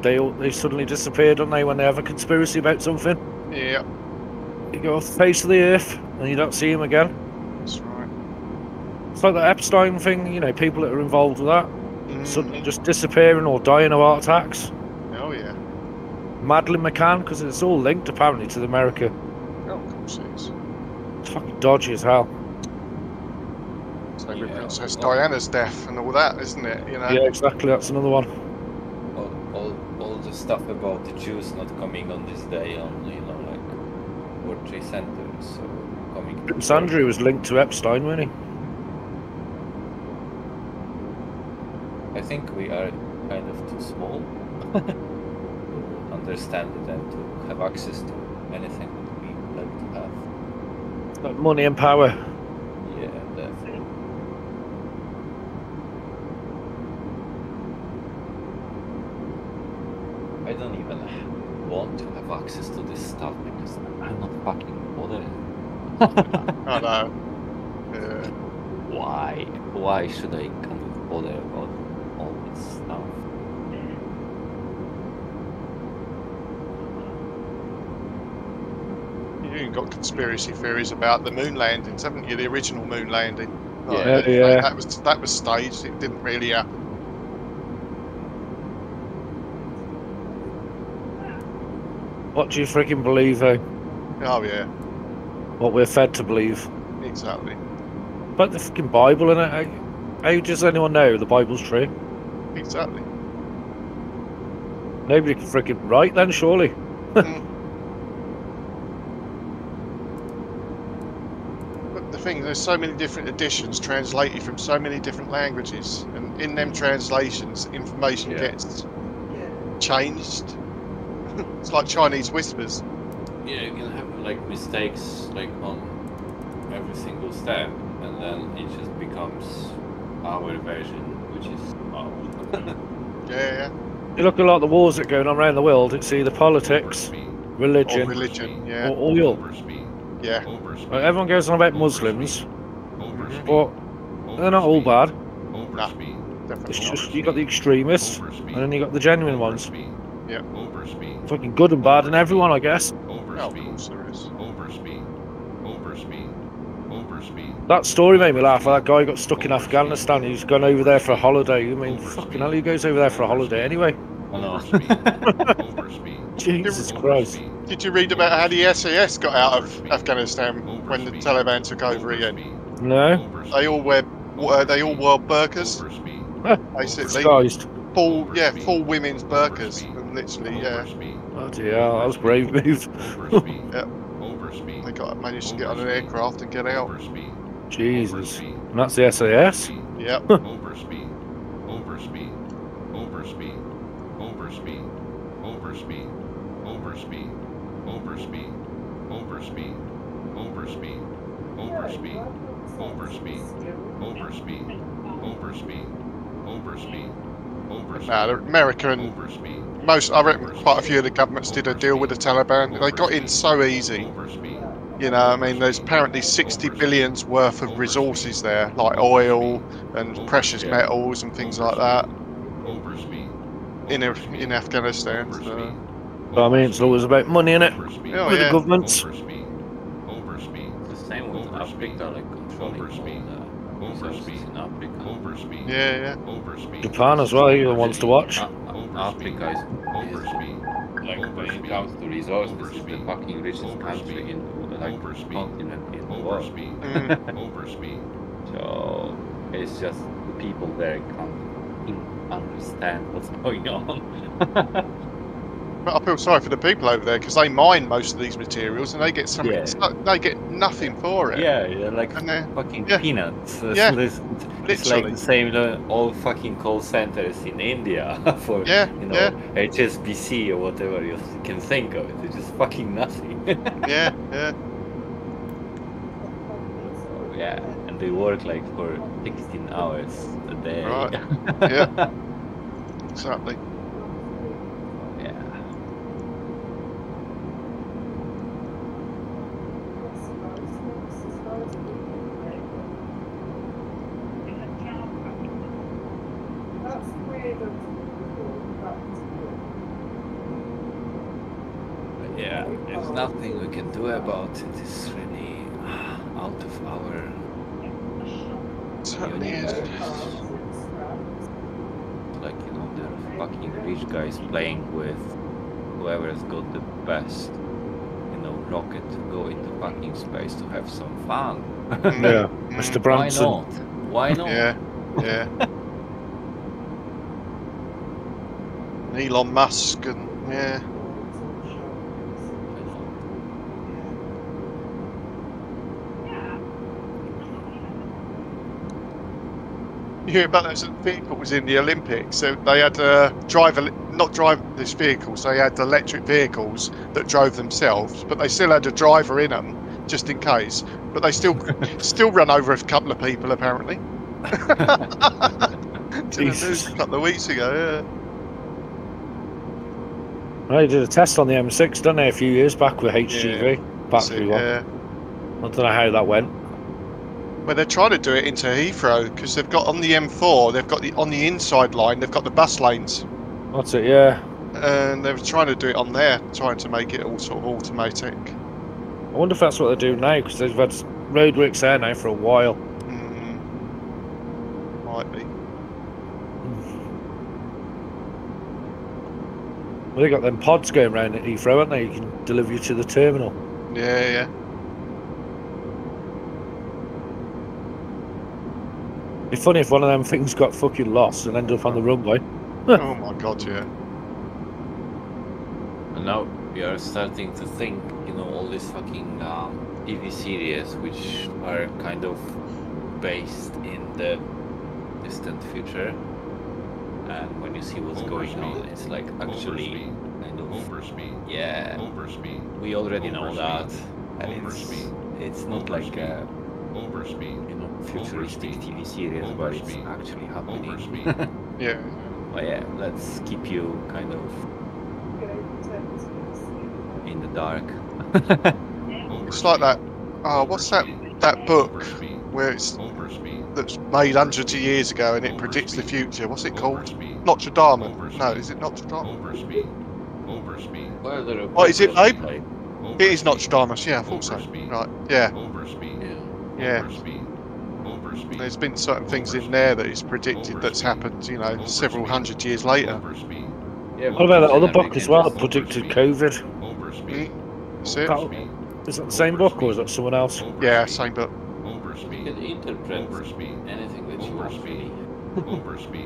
They suddenly disappear, don't they, when they have a conspiracy about something? Yeah. You go off the face of the earth and you don't see them again. That's right. It's like the Epstein thing, you know, people that are involved with that suddenly just disappearing or dying of heart attacks. Oh yeah. Madeleine McCann, because it's all linked apparently to the America. Oh, of course it is. It's fucking dodgy as hell. Same with Princess Diana's death and all that, isn't it? You know. Yeah, exactly. That's another one. All the stuff about the Jews not coming on this day on, you know, like World Trade Center, so coming. Prince Andrew was linked to Epstein, wasn't he? I think we are kind of too small to understand it and to have access to anything that we like to have. Like money and power. Yeah, definitely. I don't even want to have access to this stuff because I'm not fucking bothered. I know. Yeah. Why should I kind of bother about all this stuff? You even got conspiracy theories about the moon landings, haven't you? The original moon landing. Yeah. That was staged. It didn't really happen. What do you freaking believe, though? Oh yeah. What we're fed to believe. Exactly. But the fucking Bible, innit? How does anyone know the Bible's true? Exactly. Nobody can freaking write then, surely. But the thing, there's so many different editions translated from so many different languages, and in them translations, information gets changed. It's like Chinese whispers. Yeah, you can have like mistakes like on every single step, and then it just becomes our version, which is ours. Yeah. You look at a lot of the wars that are going on around the world, it's either politics, religion, Or religion, yeah. or oil. Yeah. Like, everyone goes on about Muslims, but they're not all bad. Nah, It's definitely just, you got the extremists, and then you got the genuine ones. not. Yeah. Fucking good and bad in everyone, I guess. Oh, of course there is. That story made me laugh. That guy got stuck in Afghanistan. He's gone over there for a holiday. I mean, fucking hell, he goes over there for a holiday anyway. I know. Jesus Christ. Did you read about how the SAS got out of Afghanistan when the Taliban took over again? No? They all wore burqas, basically. Disguised. Full women's burqas, and literally, yeah. Oh dear, that was a brave move. They managed to get on an aircraft and get out. Jesus. And that's the SAS? Yep. Nah, America and I reckon quite a few of the governments did a deal with the Taliban. They got in so easy. You know, I mean, there's apparently 60 billions worth of resources there, like oil and precious metals and things like that, in Afghanistan. So. I mean, it's always about money, innit? Oh, With yeah. the governments. It's the same with Africa, like controlling all the resources in Africa. Yeah. Japan as well, he wants to watch. Africa is like when it comes to resources, is the fucking richest country in like continent in the world. So it's just the people there can't understand what's going on. I feel sorry for the people over there because they mine most of these materials and they get something. Yeah. They get nothing for it. Yeah, like And they're- fucking yeah. peanuts. Yeah, It's like literally. the same all fucking call centers in India for Yeah, you know yeah. HSBC or whatever you can think of it. It's just fucking nothing. Yeah, yeah. So, yeah, and they work like for 16 hours a day. Right. Yeah. Exactly. Yeah. Yeah, there's nothing we can do about it. It's really out of our Certainly is. Like, you know, the fucking rich guys playing with whoever's got the best, you know, rocket to go into fucking space to have some fun. Yeah, Mr. Branson. Why not? Why not? Yeah, yeah. Elon Musk and yeah. You hear about those vehicles in the Olympics? So they had not drive these vehicles. They had electric vehicles that drove themselves, but they still had a driver in them just in case. But they still run over a couple of people apparently. To the news a couple of weeks ago. Yeah. Well, they did a test on the M6, didn't they, a few years back with HGV battery one. Yeah. I don't know how that went. Well, they're trying to do it into Heathrow because they've got on the M4. They've got on the inside line. They've got the bus lanes. That's it, yeah. And they're trying to do it on there, trying to make it all sort of automatic. I wonder if that's what they're doing now, because they've had roadworks there now for a while. Might be. Well, they got them pods going around at Heathrow, haven't they? You can deliver you to the terminal. Yeah, yeah. It'd be funny if one of them things got fucking lost and ended up on the runway. Oh my god, yeah. And now we are starting to think, you know, all these fucking TV series which are kind of based in the distant future, and when you see what's going on, it's like actually kind of yeah, we already know that, and it's not like a you know, futuristic TV series, but it's actually happening. Yeah. But yeah, let's keep you kind of in the dark. It's like that. Oh, what's that book where that's made hundreds of years ago and it predicts the future? What's it called? Notre Dame? No, is it Notre Dame? What is it, babe? It is Notre Dame. Yeah, I thought so. Right. Yeah. Yeah. There's been certain things in there that is predicted that's happened, you know, several hundred years later. Yeah, what about that other book as well that predicted COVID? That's it. Is that the same book or is that someone else? Yeah, same book. You can interpret anything that you want, really.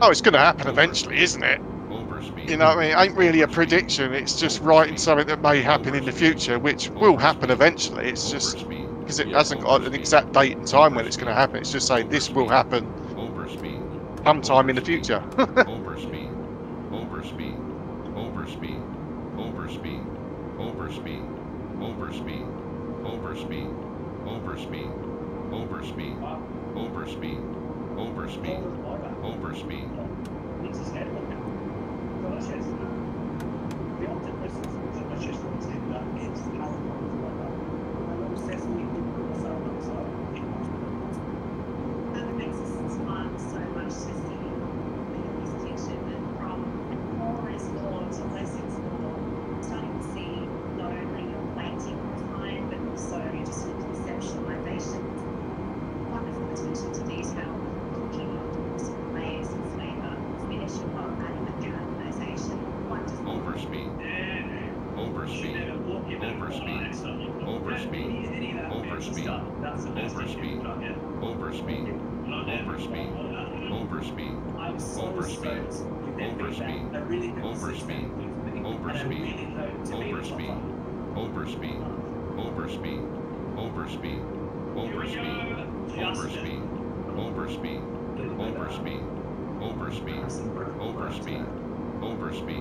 Oh, it's going to happen eventually, isn't it? You know what I mean? It ain't really a prediction. It's just writing something that may happen in the future, which will happen eventually. It's just because it hasn't got an exact date and time when it's going to happen. It's just saying this will happen sometime in the future.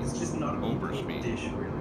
It's just not a complete dish, really.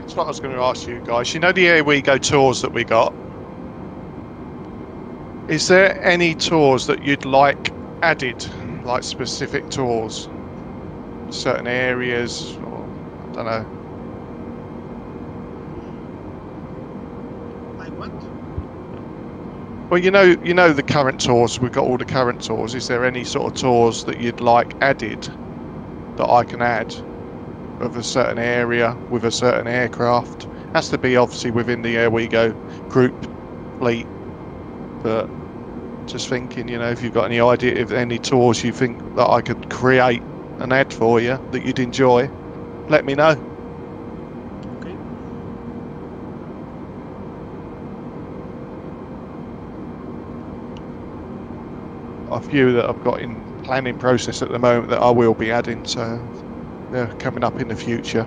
That's what I was going to ask you guys. You know the Airwego tours that we got? Is there any tours that you'd like added, like specific tours? Certain areas, or I don't know. Like what? Well, you know the current tours. We've got all the current tours. Is there any sort of tours that you'd like added that I can add of a certain area with a certain aircraft? Has to be obviously within the Airwego group fleet. But just thinking, you know, if you've got any idea of any tours you think that I could create and add for you that you'd enjoy, let me know. Okay. A few that I've got in planning process at the moment that I will be adding, so they're coming up in the future.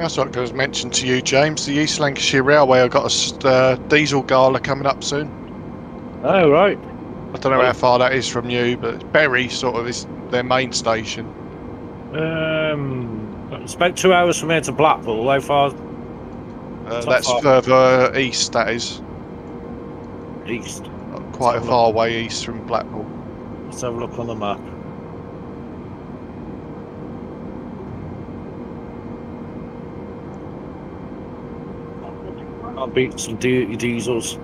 That's what I was mentioned to you, James. The East Lancashire Railway have got a diesel gala coming up soon. Oh, right. I don't know how far that is from you, but Bury sort of is their main station. It's about 2 hours from here to Blackpool. How far? That's far. further east, that is. East. Quite a far way east from Blackpool. Let's have a look on the map. I'll beat some diesels.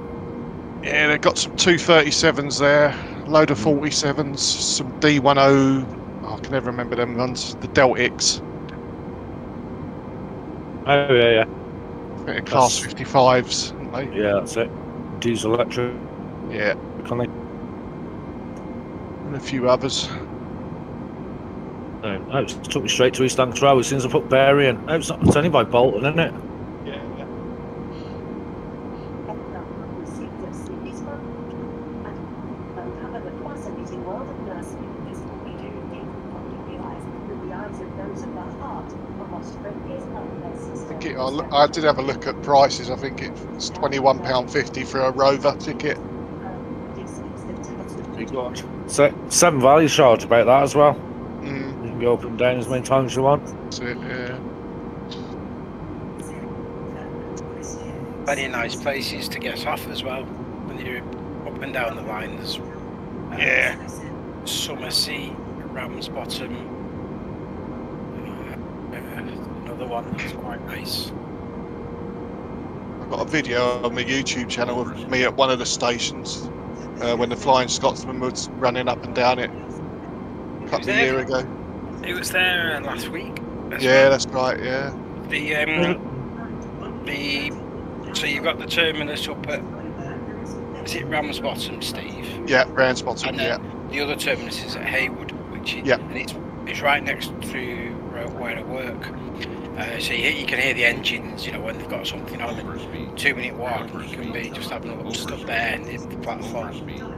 Yeah, they've got some 237s there, load of 47s, some D10. Oh, I can never remember them ones. The Deltics. Oh yeah. I think they're class 55s, aren't they? Yeah, that's it. Diesel electric. Yeah. Can And a few others. No, it took me straight to East Lancashire as soon as I put Bury in. It's only by Bolton, isn't it? Yeah. I did have a look at prices. I think it's £21.50 for a Rover ticket. So 7 Valley charge about that as well. Mm. You can go up and down as many times as you want. That's it, yeah. Very nice places to get off as well when you're up and down the line. There's Somersea, Ramsbottom, another one that's quite nice. I've got a video on my YouTube channel of me at one of the stations when the Flying Scotsman was running up and down it a couple of years ago. It was there last week. Yeah, that's right. Yeah. So you've got the terminus up at, is it Ramsbottom, Steve? Yeah, Ramsbottom. And then the other terminus is at Haywood, which is, and it's right next to where I work. So you can hear the engines, you know, when they've got something on. 2-minute walk, you can be just having a little stuff there and hit the platform.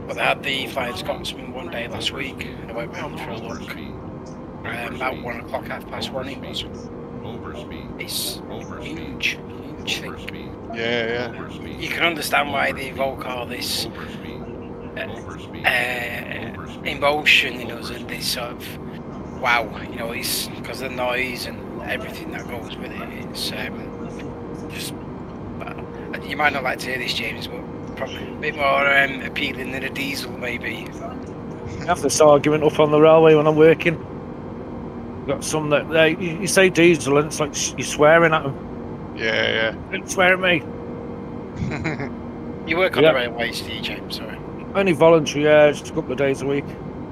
But they had the Flying Scotsman one day last week, and I went round for a look. About 1 o'clock, 1:30 it was. It's huge thing. Yeah. You can understand why they evoke all this emotion in us, and this sort of wow, you know, it's because of the noise and everything that goes with it. It's just, you might not like to hear this, James, but probably a bit more appealing than a diesel, maybe. I have this argument up on the railway when I'm working. Got some that you say diesel and it's like you're swearing at them. Yeah. Don't swear at me. You work on the railways, do you, James? Sorry. Only voluntary, just a couple of days a week.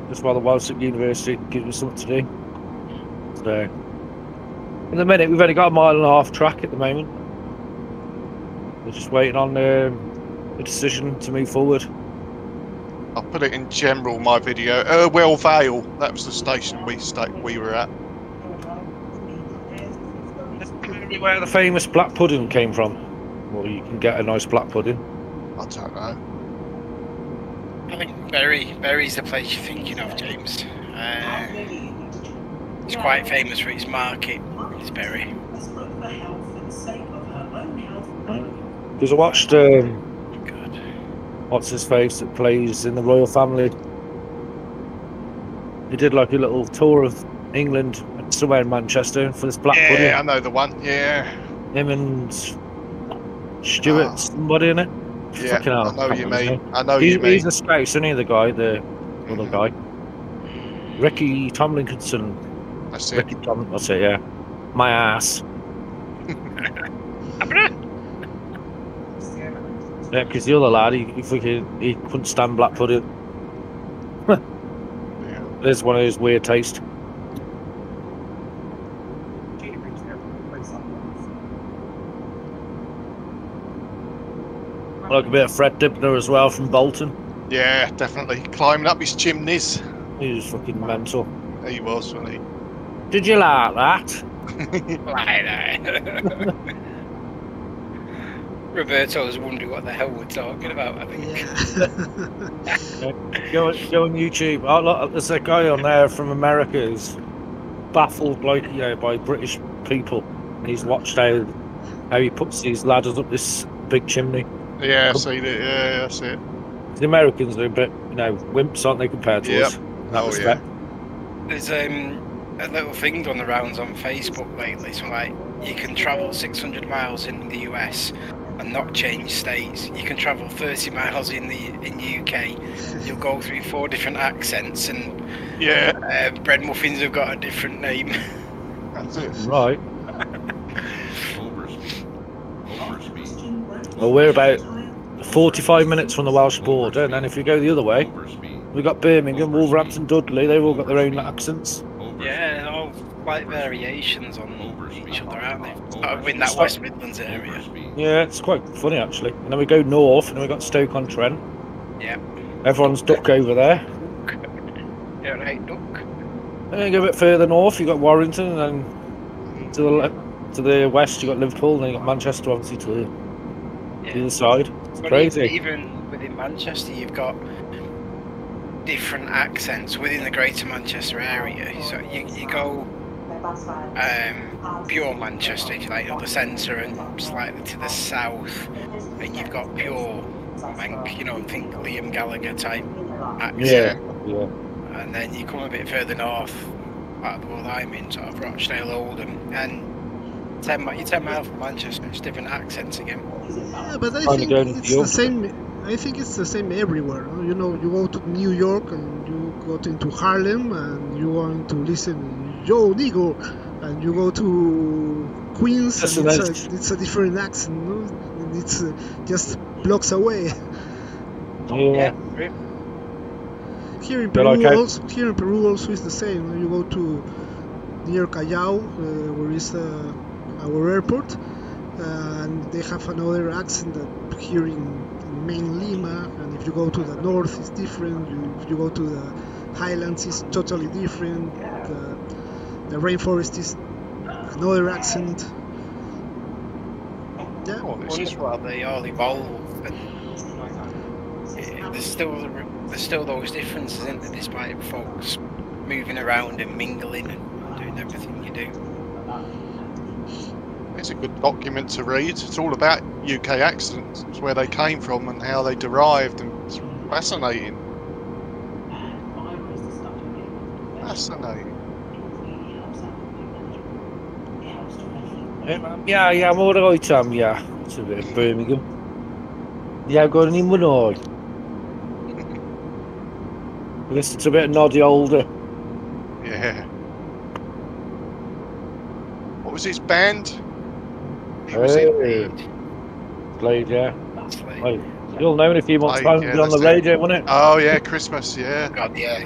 Just while I was at university, gives me something to do. So, in the minute, we've only got a 1.5 mile track at the moment. We're just waiting on a decision to move forward. I'll put it in general, my video. Irwell Vale, that was the station we were at. Where the famous black pudding came from. Well, you can get a nice black pudding. I don't know. I think Bury's the place you're thinking of, James. It's quite famous for its market. It's Bury. Because I watched what's his face that plays in the royal family. He did like a little tour of England, somewhere in Manchester, for this black pudding. Yeah, I know the one. Yeah. Him and Stuart, somebody in it. Yeah, I know what you mean. I know you mean. He's a Scouse, isn't he? The guy, the other guy, Ricky Tomlinson. That's it. Ricky Tomlinson. That's it. Yeah. My ass. Yeah, because the other lad, he couldn't stand black pudding. There's one of his weird taste. I like a bit of Fred Dibner as well from Bolton. Yeah, definitely. Climbing up his chimneys. He was fucking mental. He was, wasn't he? Did you like that? Like that. Roberto was wondering what the hell we're talking about, I think. Go on YouTube. Oh, look, there's a guy on there from America who's baffled by British people. and he's watched how he puts these ladders up this big chimney. Yeah, I've seen it. Yeah, that's it. The Americans are a bit, wimps, aren't they, compared to us? In that respect. There's a little thing done the rounds on Facebook lately. So like, you can travel 600 miles in the US and not change states. You can travel 30 miles in UK. You'll go through 4 different accents, and bread muffins have got a different name. That's it. Right. Well, we're about 45 minutes from the Welsh border, and then if you go the other way, we've got Birmingham, Wolverhampton, Dudley. They've all got their own accents. Yeah, all slight variations on each other, aren't they? Sort of in that West Midlands area. Yeah, it's quite funny actually. And then we go north, and then we got Stoke-on-Trent. Yeah. Everyone's duck over there. Yeah, right, duck. And then you go a bit further north, you got Warrington, and then to the west you got Liverpool, and then you got Manchester obviously to the other side. It's crazy. Even within Manchester, you've got different accents within the Greater Manchester area. So you go pure Manchester, if you like, or the centre, and slightly to the south, and you've got pure Manc, think Liam Gallagher type accent. Yeah. And then you come a bit further north, part of the world I'm in, sort of Rochdale, Oldham, and 10 miles from Manchester, it's different accents again. Yeah, but I think it's the same. I think it's the same everywhere. You go to New York and you go into Harlem and you want to listen Yo Nigo, and you go to Queens and it's a different accent. And it's just blocks away. Yeah. Here in Peru also is the same. You go to near Callao, where is our airport, and they have another accent that here in main Lima. And if you go to the north, it's different. If you go to the highlands, it's totally different. The rainforest is another accent. Yeah. Once while they all evolve, and there's still those differences, isn't there, despite folks moving around and mingling and doing everything you do. It's a good document to read. It's all about UK accents. It's where they came from and how they derived, and it's fascinating. Fascinating. Yeah, I'm alright, to Birmingham. Yeah, I've got any money. Listen to a bit of Noddy Older. Yeah. What was his band? He was in Slade, yeah. Slade. You'll know in a few months' time, be on the radio, won't it? Oh yeah, Christmas, yeah. God, yeah.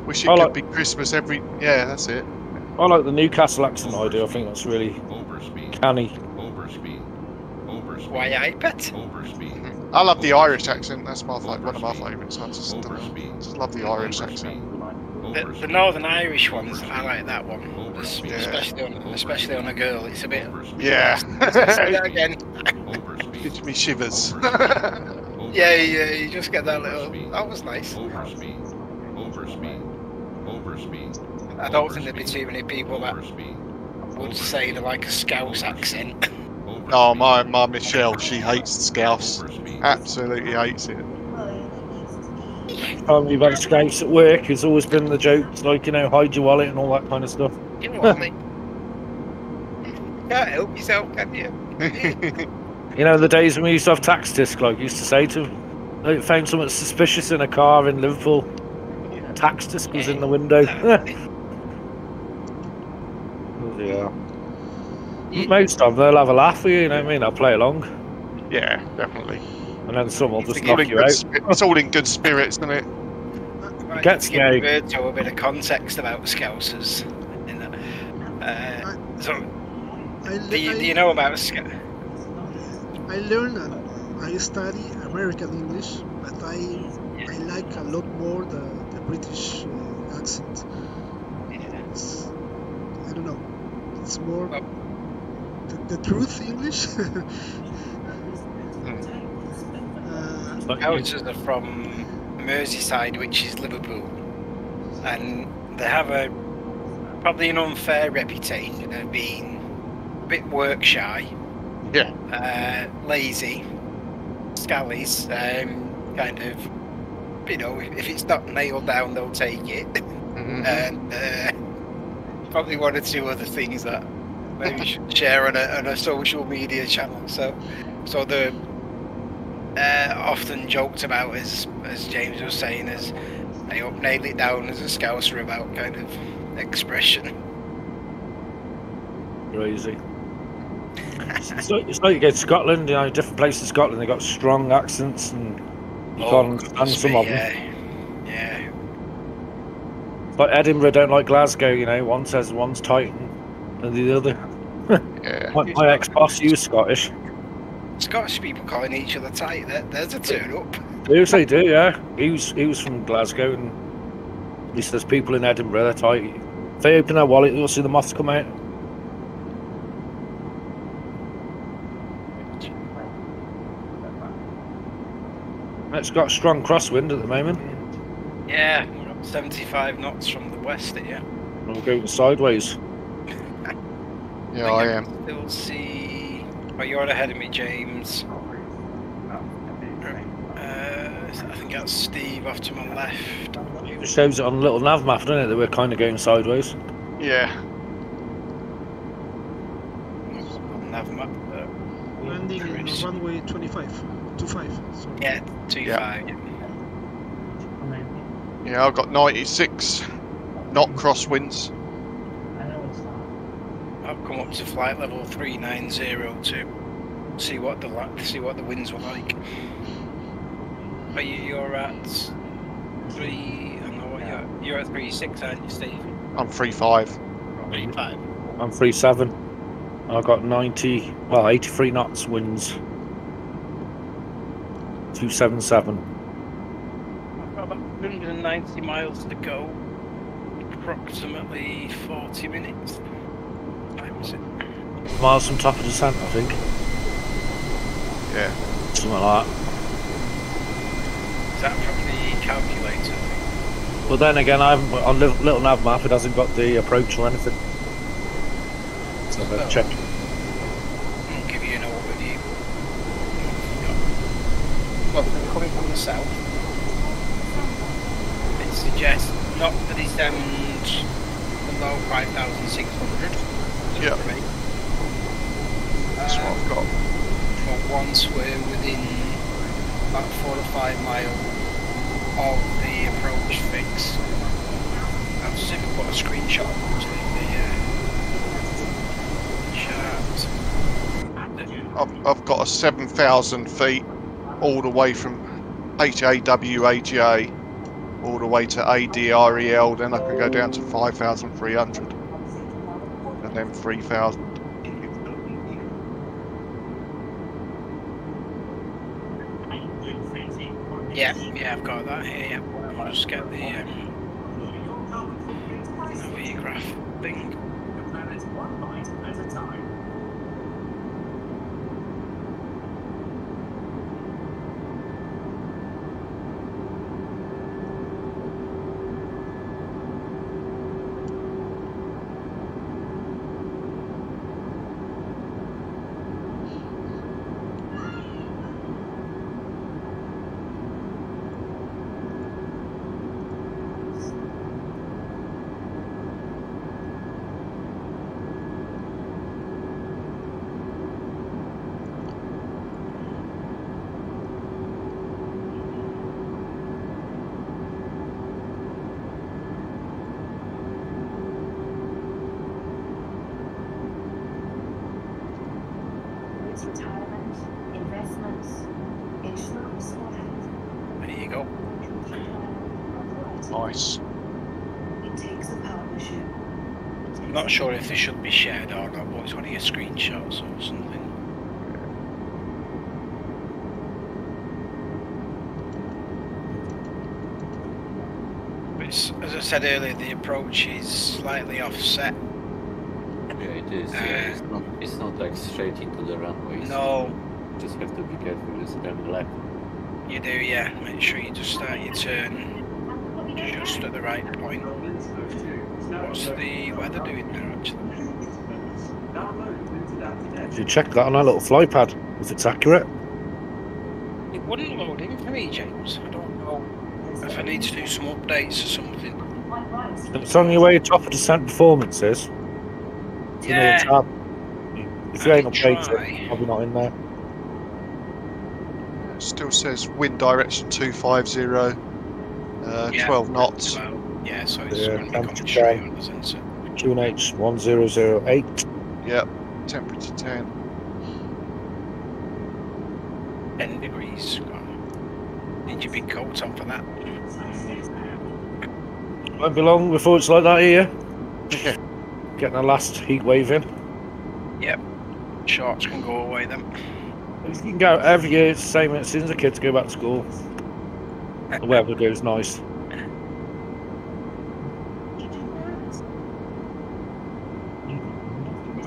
Wish it could be Christmas every. Yeah, that's it. I like the Newcastle accent I do. I think that's really canny. Why I bet? I love the Irish accent. That's one of my favourites. I just love the Irish accent. The Northern Irish ones, I like that one. Especially on a girl. It's a bit. Yeah. Say that again. Gives me shivers. Yeah, you just get that little. That was nice. I don't think there'd be too many people that would say they like a Scouse accent. Oh, my Michelle, she hates Scouse. Absolutely hates it. We've had Scouse at work. It's always been the jokes, like, hide your wallet and all that kind of stuff. You know what I mean? Can't help yourself, can you? The days when we used to have tax disc, like used to say to them, found something suspicious in a car in Liverpool. Tax disc was in the window. Yeah. Most of them, they'll have a laugh with you, know what I mean? They'll play along. Yeah, definitely. And then some will just knock you out. It's all in good spirits, isn't it? Right, to give Roberto a bit of context about Scousers. Do you know about Scousers? I learned and I study American English, but I like a lot more the British accent. I don't know. It's more the truth English. Scousers are from Merseyside, which is Liverpool, and they have probably an unfair reputation of being bit work shy, Yeah. lazy, scallies, kind of, you know, if it's not nailed down, they'll take it. Mhm. And probably one or two other things that maybe you should share on a social media channel. So they're often joked about, as James was saying, as I hope nail it down as a Scouser about kind of expression. Crazy. It's like you go to Scotland, you know, different places in Scotland, they've got strong accents and you can't understand some of them. Yeah. But Edinburgh don't like Glasgow, you know, one says one's tight and the other. Yeah. My ex-boss, he was Scottish. Scottish people calling each other tight, there's a turn up. They do, yeah. He was from Glasgow, and he says people in Edinburgh, they're tight. If they open their wallet, you'll see the moths come out. It's got strong crosswind at the moment. Yeah, we're up 75 knots from the west here. We're going sideways. Yeah, I am. Still see. Oh, you're ahead of me, James. I think that's Steve off to my left. It shows it on a little nav map, doesn't it, that we're kind of going sideways. Yeah. Nav map. Landing in runway 25. Sorry. Yeah, 25. Yeah, I've got 96 knot crosswinds. I've come up to flight level 390 to see what the winds were like. Are you're at 3? I don't know what you're at 3.6, aren't you, Steve? I'm 3.5. 3.5. I'm 3.7. I've got 83 knots winds. 277. I've got about 190 miles to go. Approximately 40 minutes. What time is it? Miles from top of descent, I think. Yeah. Something like that. Is that from the calculator? But then again, I haven't on little nav map. It hasn't got the approach or anything. So I've checked. I'll give you an overview. Well, coming from the south, it suggests not to descend below 5,600. Yeah. That's what I've got. But once we're within about 4 to 5 miles of the approach fix, I'll just put a screenshot actually the chart. I've got a 7,000 feet all the way from HAWAGA all the way to ADREL, then I can go down to 5,300 and then 3,000. Yeah, I've got that here, yeah. I'll just get the graph thing. The planet's one bite at a time. Retirement, investments, insurance, whatever. There you go. Nice. It takes a partnership. I'm not sure if this should be shared or not, but it's one of your screenshots or something. But it's, as I said earlier, the approach is slightly offset. Yeah, it is. Yeah, it's not like straight into the runways. No, You just have to be careful with turn left. you do, yeah. Make sure you just start your turn just at the right point. What's the weather doing there, actually? You check that on our little fly pad if it's accurate. It wouldn't load in for me, James. I don't know if I need to do some updates or something. It's on your way top of descent performances. It's Yeah. in the tab. If you I ain't did updated, try. it's probably not in there. It still says wind direction 250, 12 knots. Well, yeah, so it's Yeah, going to be temperature commentary down. on us, isn't it? QNH 1008. Yep, temperature 10. 10 degrees. Need your big coat on for that. Won't be long before it's like that here. Getting the last heat wave in. Yep. Shorts can go away then. You can go every year, it's the same as soon as the kids go back to school. The weather goes nice.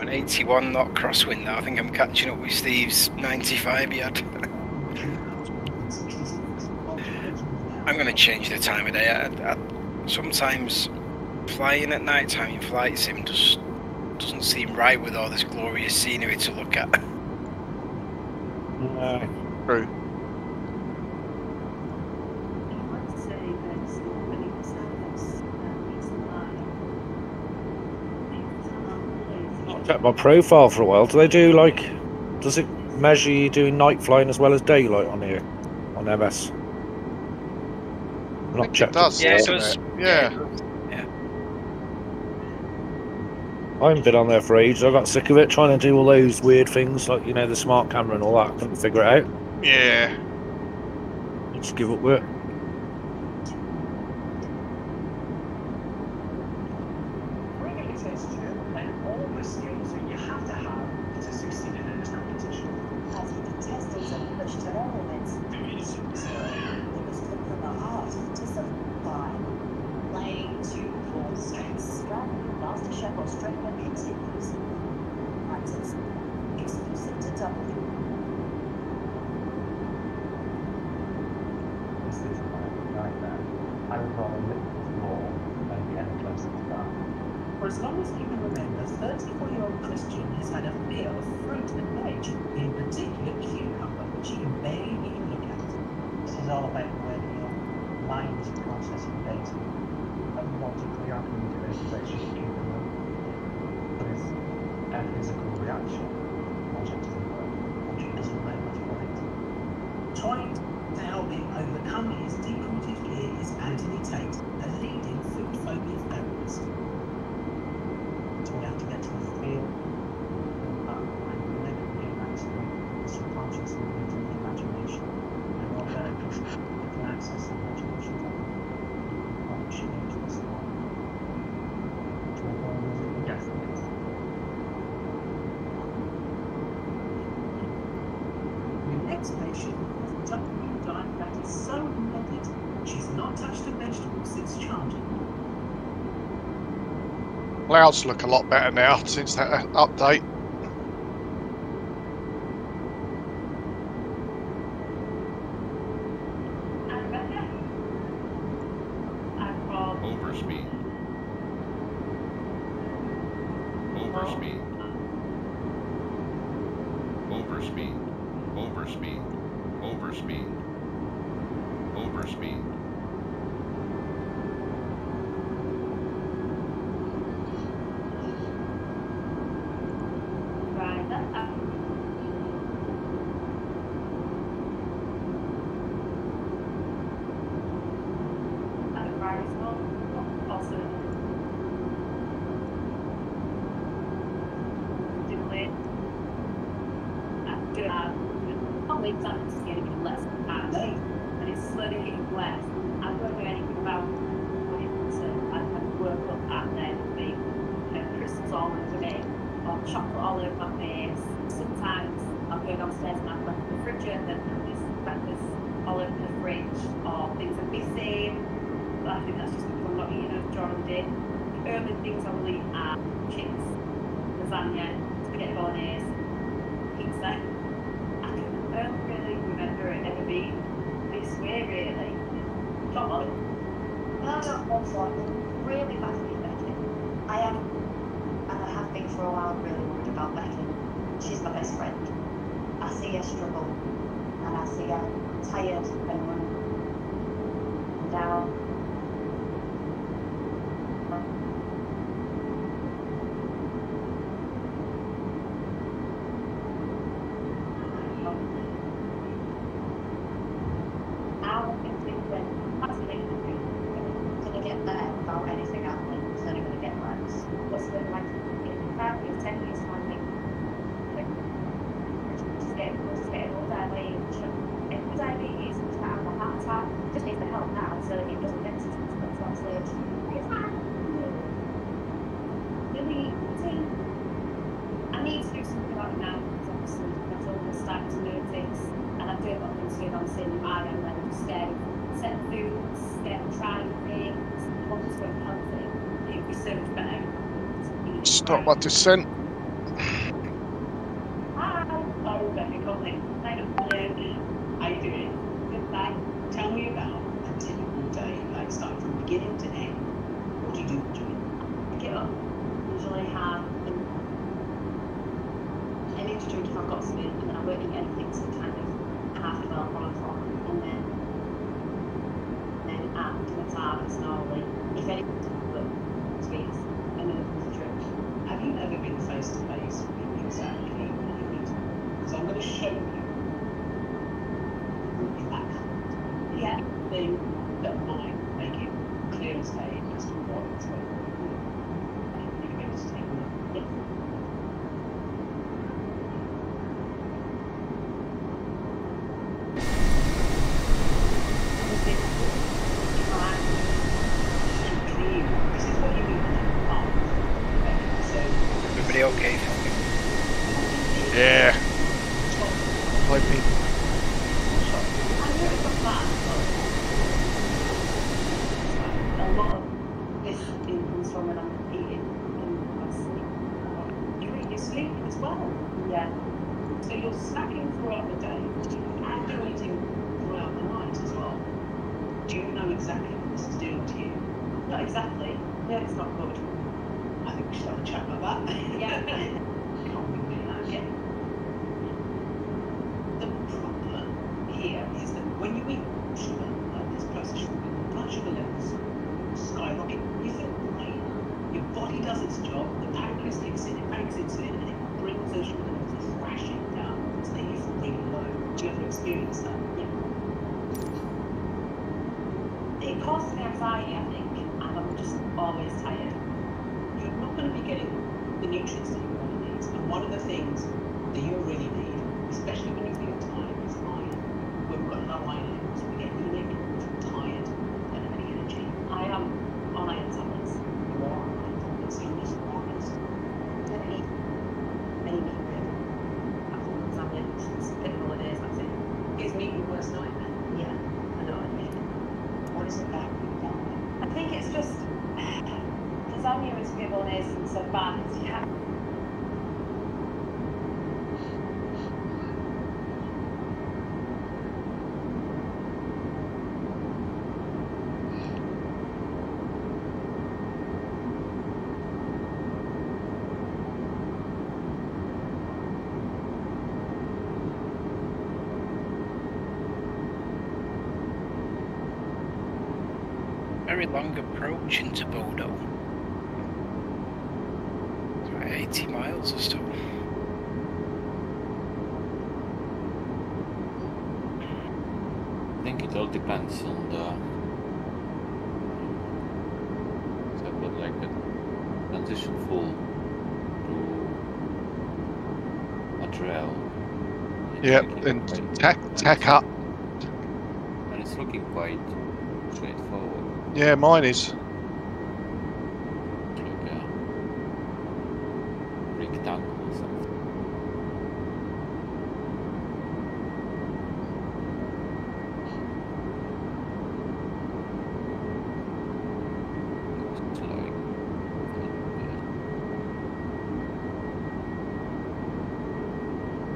An 81 knot crosswind now. I think I'm catching up with Steve's 95 he had. I'm going to change the time of day. I sometimes flying at night time in flight sim just doesn't seem right with all this glorious scenery to look at. True. Check my profile for a while. Do they do like? Does it measure you doing night flying as well as daylight on here on MS? I think it does. Yeah, it doesn't does. it? Yeah. I haven't been on there for ages. I got sick of it trying to do all those weird things like, you know, the smart camera and all that. I couldn't figure it out. Yeah. I just give up with it. For as long as you can remember, 34-year-old Christian has had a fear of fruit and veg, in particular cucumber, which he can barely even look at. This is all about where your mind is processing data and logically how can you do it so it's cucumber. But it's a physical reaction. Logic doesn't work. Logic doesn't make much point. Trying to help him overcome his deep-rooted fear is Anthony Tate, a leading food phobia therapist. So we have to get to the feel and then get back to the subconscious and into the imagination. And all that because you can access the imagination from shooting to the sky. To a whole music. Yes, yes. The next patient has a W diet that is so embedded, she's not touched a vegetable since childhood. Clouds look a lot better now since that update. Overspeed. Overspeed. Overspeed. Overspeed. Overspeed. Overspeed. And it's slowly getting worse. I don't know anything about it, so I kind of work up at then the crystals all over me, or chocolate all over my face. Sometimes I'll go downstairs and I've left the fridge open and there's crackers all over the fridge, or things are missing. But I think that's just because I'm not eating enough during the day. The only things I will eat are chips, lasagna, spaghetti bolognese, pizza. I don't really remember it ever being this way, really. Not all. When I got also really badly Becky. I am, and I have been for a while, really worried about Becky. she's my best friend. I see her struggle, and I see her tired and run down. Stop my descent. Hi. Oh, Rebecca, calling. How you doing? Good, bye. Tell me about a typical day, like starting from beginning to end. What do you do during? I get up, usually have any to drink if I've got something, and then I won't eat anything till kind of 12:30, 1 o'clock, and then at dinner time it's normally, if anything, sweets, and then a drink. Have you ever been face to face with exactly what you need? Because I'm going to show you in that Yeah. thing that might make it clear as day as to what it's going to do. You can maybe just take a look. Yeah. This is what you need. Everybody okay? Yeah. Hi, Pete. A lot of this comes from when I'm eating in my sleep. You eat your sleep as well. Yeah. So you're snacking throughout the day and you're eating throughout the night as well. Do you know exactly what this is doing to you? Not exactly. Yeah, it's not good. I think we should have a chat about that. Yeah. Come with me. Okay. The problem here is that when you eat sugar, like this processed sugar, blood sugar levels skyrocket. You feel great. Your body does its job. The pancreas kicks in, it makes insulin, and it brings those sugar levels crashing down. So they feel really low. Do you ever experience that? Yeah. It causes me anxiety, I think, and I'm just always tired. You're not going to be getting the nutrients that your body needs. And one of the things that you really need, especially when you feel tired, is iron. When we've got low iron levels, we get anemic, tired, and have any energy. I am on iron tablets. You are on iron tablets, so you need some iron. I don't eat any meat really. I've got a tablet, it's been holidays, that's it. Is meat your worst nightmare? Yeah, I know what I mean. What is it that you found? I think it's just lasagna is bolognese and so bad because you have. Very long approach into Bodo. It's about 80 miles or so. I think it all depends on the. So I've got like a transition full to a trail. Yep, and tack up. And it's looking quite straightforward. Yeah, mine is. Like a rectangle or something. It's like,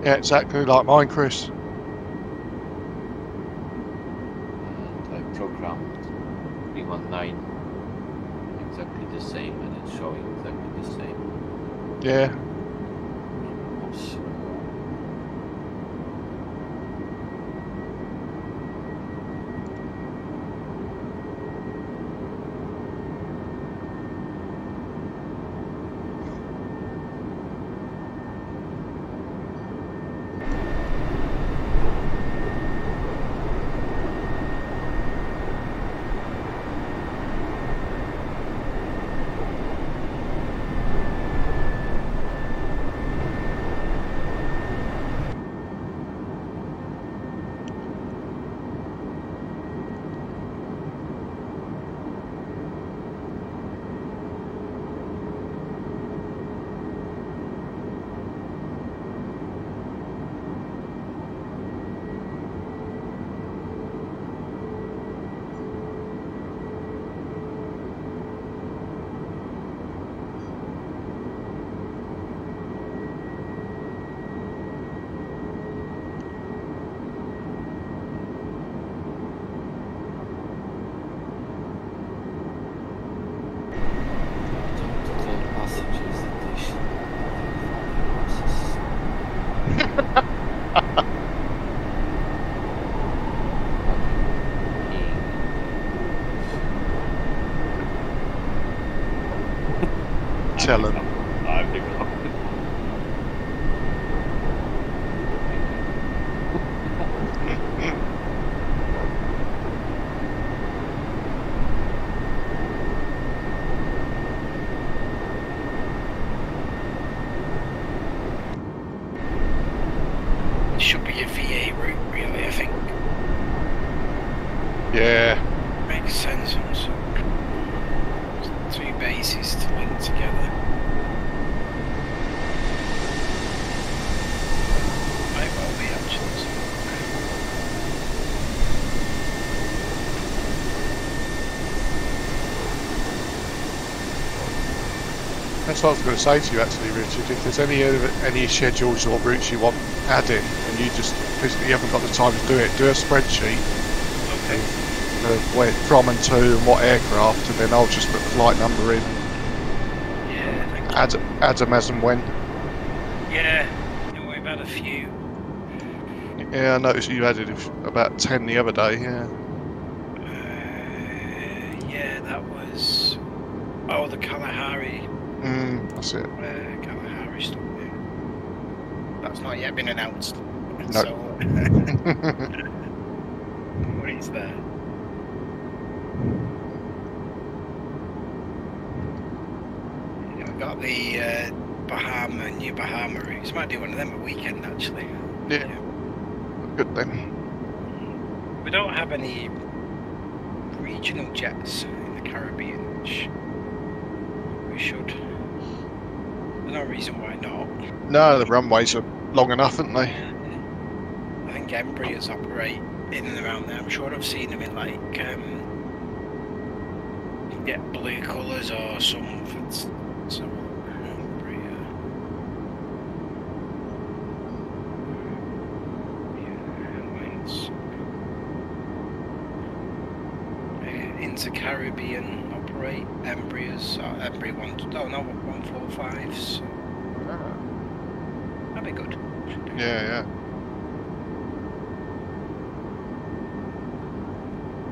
Yeah, exactly like mine, Chris. and I programmed 319 exactly the same, and it's showing exactly the same. Yeah. Also, tell them. I pick up. It should be a VA route, really, I think. Yeah. Makes sense. Also. Two bases to link together. Might well be actually. That's what I was going to say to you, actually, Richard. If there's any schedules or routes you want adding, and you just physically haven't got the time to do it, do a spreadsheet. Okay. Where from and to and what aircraft, and then I'll just put the flight number in. Yeah, thank you. Add them as and when. Yeah, we've had a few. Yeah, I noticed you added about 10 the other day. Yeah. Yeah, that was. Oh, the Kalahari. That's it. Kalahari stuff. Yeah. That's not yet been announced. No. So, what is there? Got the New Bahama routes. Might do one of them at weekend actually. Yeah. Good then. We don't have any regional jets in the Caribbean, which we should. There's no reason why not. No, the runways are long enough, aren't they? I think Embraers operate in and around there. I'm sure I've seen them in like blue colours or some. So, Inter-Caribbean operate Embraers, Embraer 145s. That'd be good. Yeah.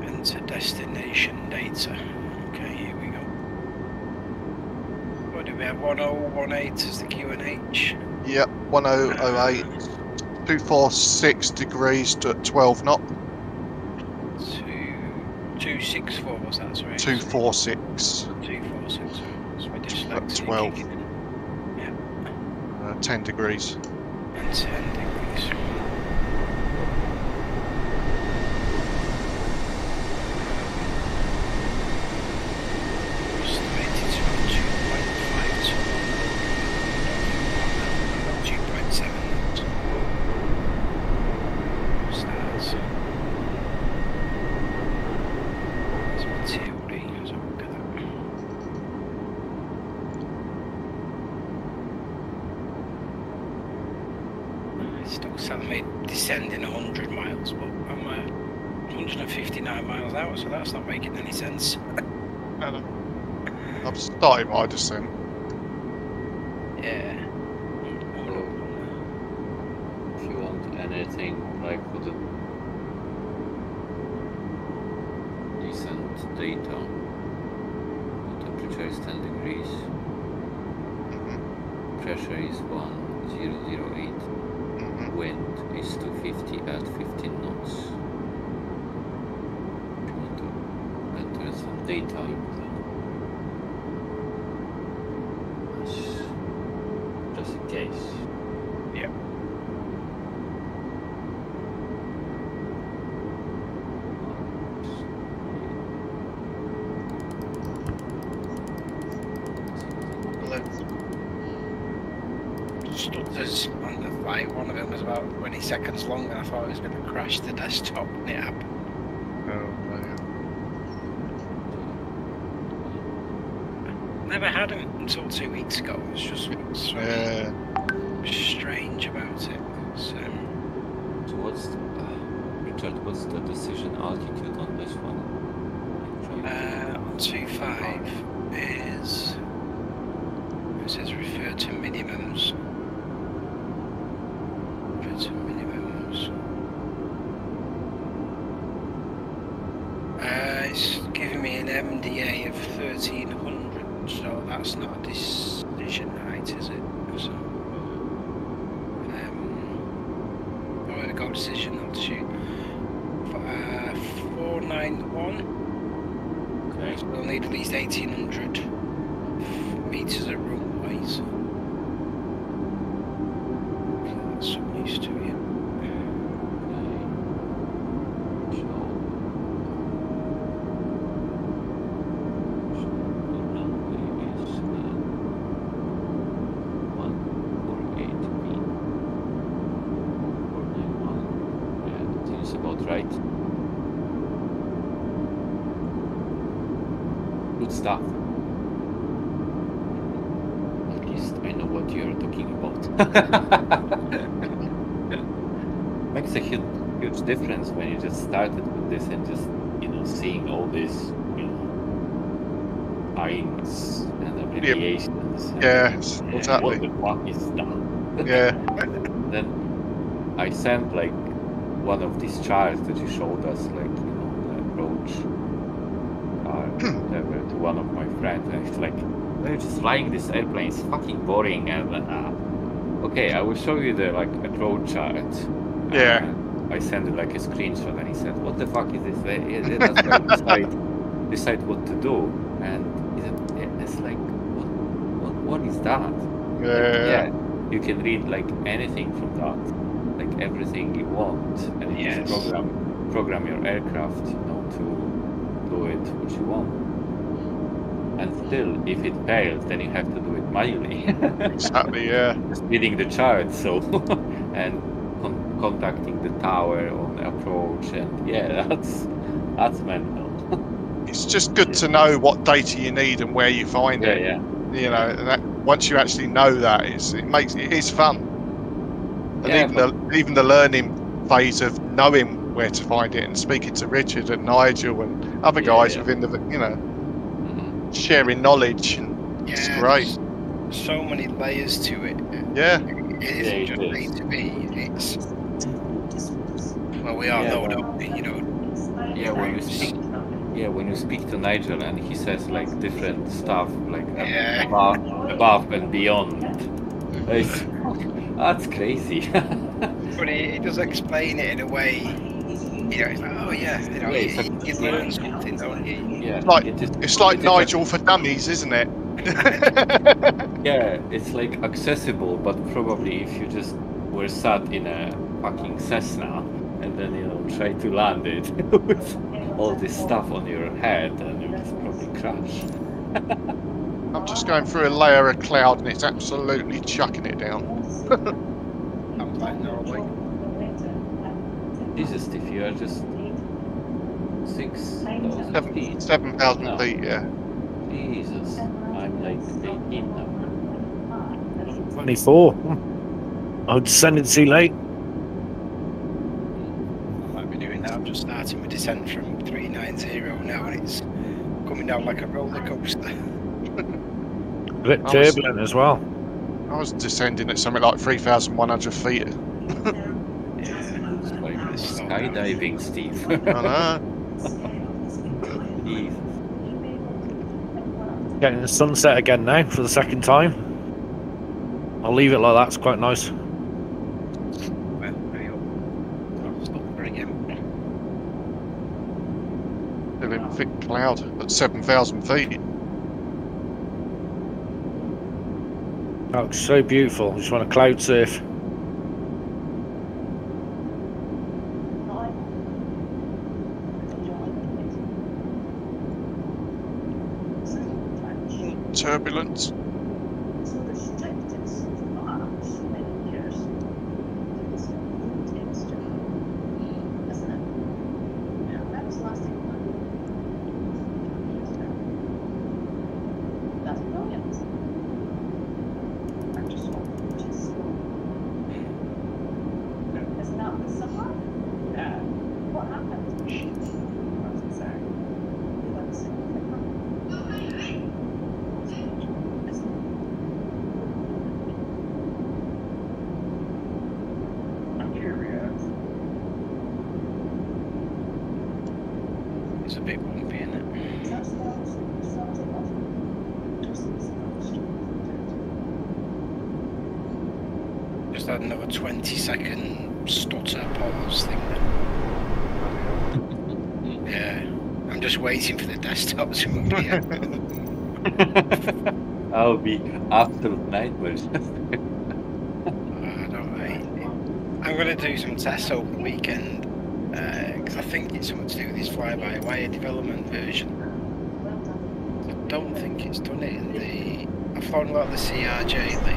Enter destination data. Okay, here we go. What do we have? 1018 as the QNH. Yep, 1008. 246 degrees to 12 knot. 264 was that, sorry? 246. 246. That's my dyslexia. 12. Yeah. 10 degrees. And 10 degrees. Estimated to 2.5 to 2.7 stars. Still telling me descending 100 miles, but I'm 159 miles out, so that's not making any sense. I've started my descent. Yeah. If you want anything like for the descent data, the temperature is 10 degrees, pressure is 1008. Wind is 250 at 15 knots. If you want to enter some data just in case. Yeah. Stutters on the flight, one of them was about 20 seconds long and I thought it was going to crash the desktop and it happened. Oh, man. Never had him until 2 weeks ago. It's just strange about it. So what's Richard, what's the decision altitude on this one? on 2.5 is, it says refer to minimums. It's giving me an MDA of 1300, so that's not a collision height, is it? So, oh, I got a decision not to shoot. 491. Okay. So we'll need at least 1800 meters of runways. Okay, that's some used to it. Stuff. At least I know what you're talking about. Makes a huge difference when you just started with this and just, you know, seeing all these, you know, lines and abbreviations. Yeah, exactly. What is that? Yeah. Then I sent like one of these charts that you showed us, like, you know, the approach. Whatever, to one of my friends, and it's like, they're just flying this airplane, it's fucking boring. And okay, I will show you the like approach chart. Yeah. I sent it like a screenshot, and he said, "What the fuck is this? That's why decide what to do." And it's like, what is that? Yeah. You can read like anything from that, like everything you want, and you just program your aircraft, you know, to do it what you want. And still, if it fails, then you have to do it manually. Exactly, yeah. Just reading the chart, so and contacting the tower on approach, and yeah, that's manual. It's just good to know what data you need and where you find it. Yeah. You know, and that, once you actually know that, it is fun. And even the learning phase of knowing where to find it and speaking to Richard and Nigel and other guys within the, you know, sharing knowledge, and it's great. So many layers to it. Yeah. It isn't just A to B. It's, well, we all know, don't we? You know. Yeah, when you speak to Nigel and he says like different stuff, like above and beyond. That's crazy. But he does explain it in a way. You know, it's like, oh yeah, you know, you learn something, don't you? Yeah, it's like Nigel for dummies, isn't it? Yeah, it's like accessible, but probably if you just were sat in a fucking Cessna and then, you know, try to land it with all this stuff on your head, and you just probably crash. I'm just going through a layer of cloud and it's absolutely chucking it down. I'm like Norway. Jesus, if you are just 6,000 feet. 7,000 feet, yeah. Jesus, I'm like 18 now. 24. I'm descending too late. I might be doing that. I'm just starting my descent from 390 now, and it's coming down like a roller coaster. A bit turbulent as well. I was descending at something like 3,100 feet. Skydiving, Steve. I know. Jesus. Getting the sunset again now for the second time. I'll leave it like that, it's quite nice. Well, I'll stop for again. They're in thick cloud at 7,000 feet. That looks so beautiful. Just want to cloud surf. Turbulence. It's a bit bumpy, isn't it? had another 20-second stutter pause thing. Yeah, I'm just waiting for the desktop to appear. That would be absolute nightmare. I'm going to do some tests over the weekend because I think it's something to do with this fly-by-wire development version. I don't think it's done it in the... I've found a lot of the CRJ lately.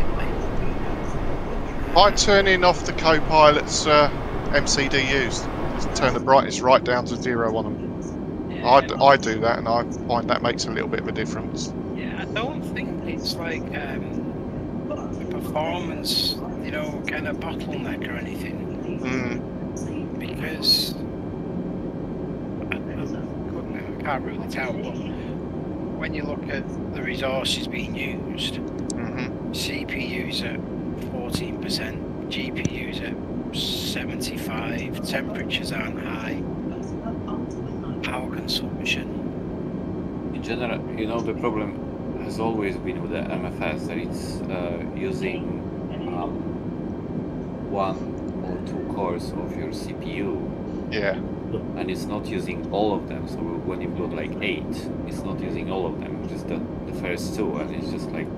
By turning off the co-pilot's MCDUs, turn the brightness right down to 0 on them. I do that, and I find that makes a little bit of a difference. Yeah, I don't think it's like the performance, you know, kind of bottleneck or anything. Because I can't rule it out, but when you look at the resources being used, CPUs at 14%, GPUs at 75%, temperatures aren't high, power consumption. In general, you know, the problem has always been with the MFS that it's using 1 or 2 cores of your CPU. Yeah. And it's not using all of them. So when you've got like 8, it's not using all of them, just the first 2, and it's just like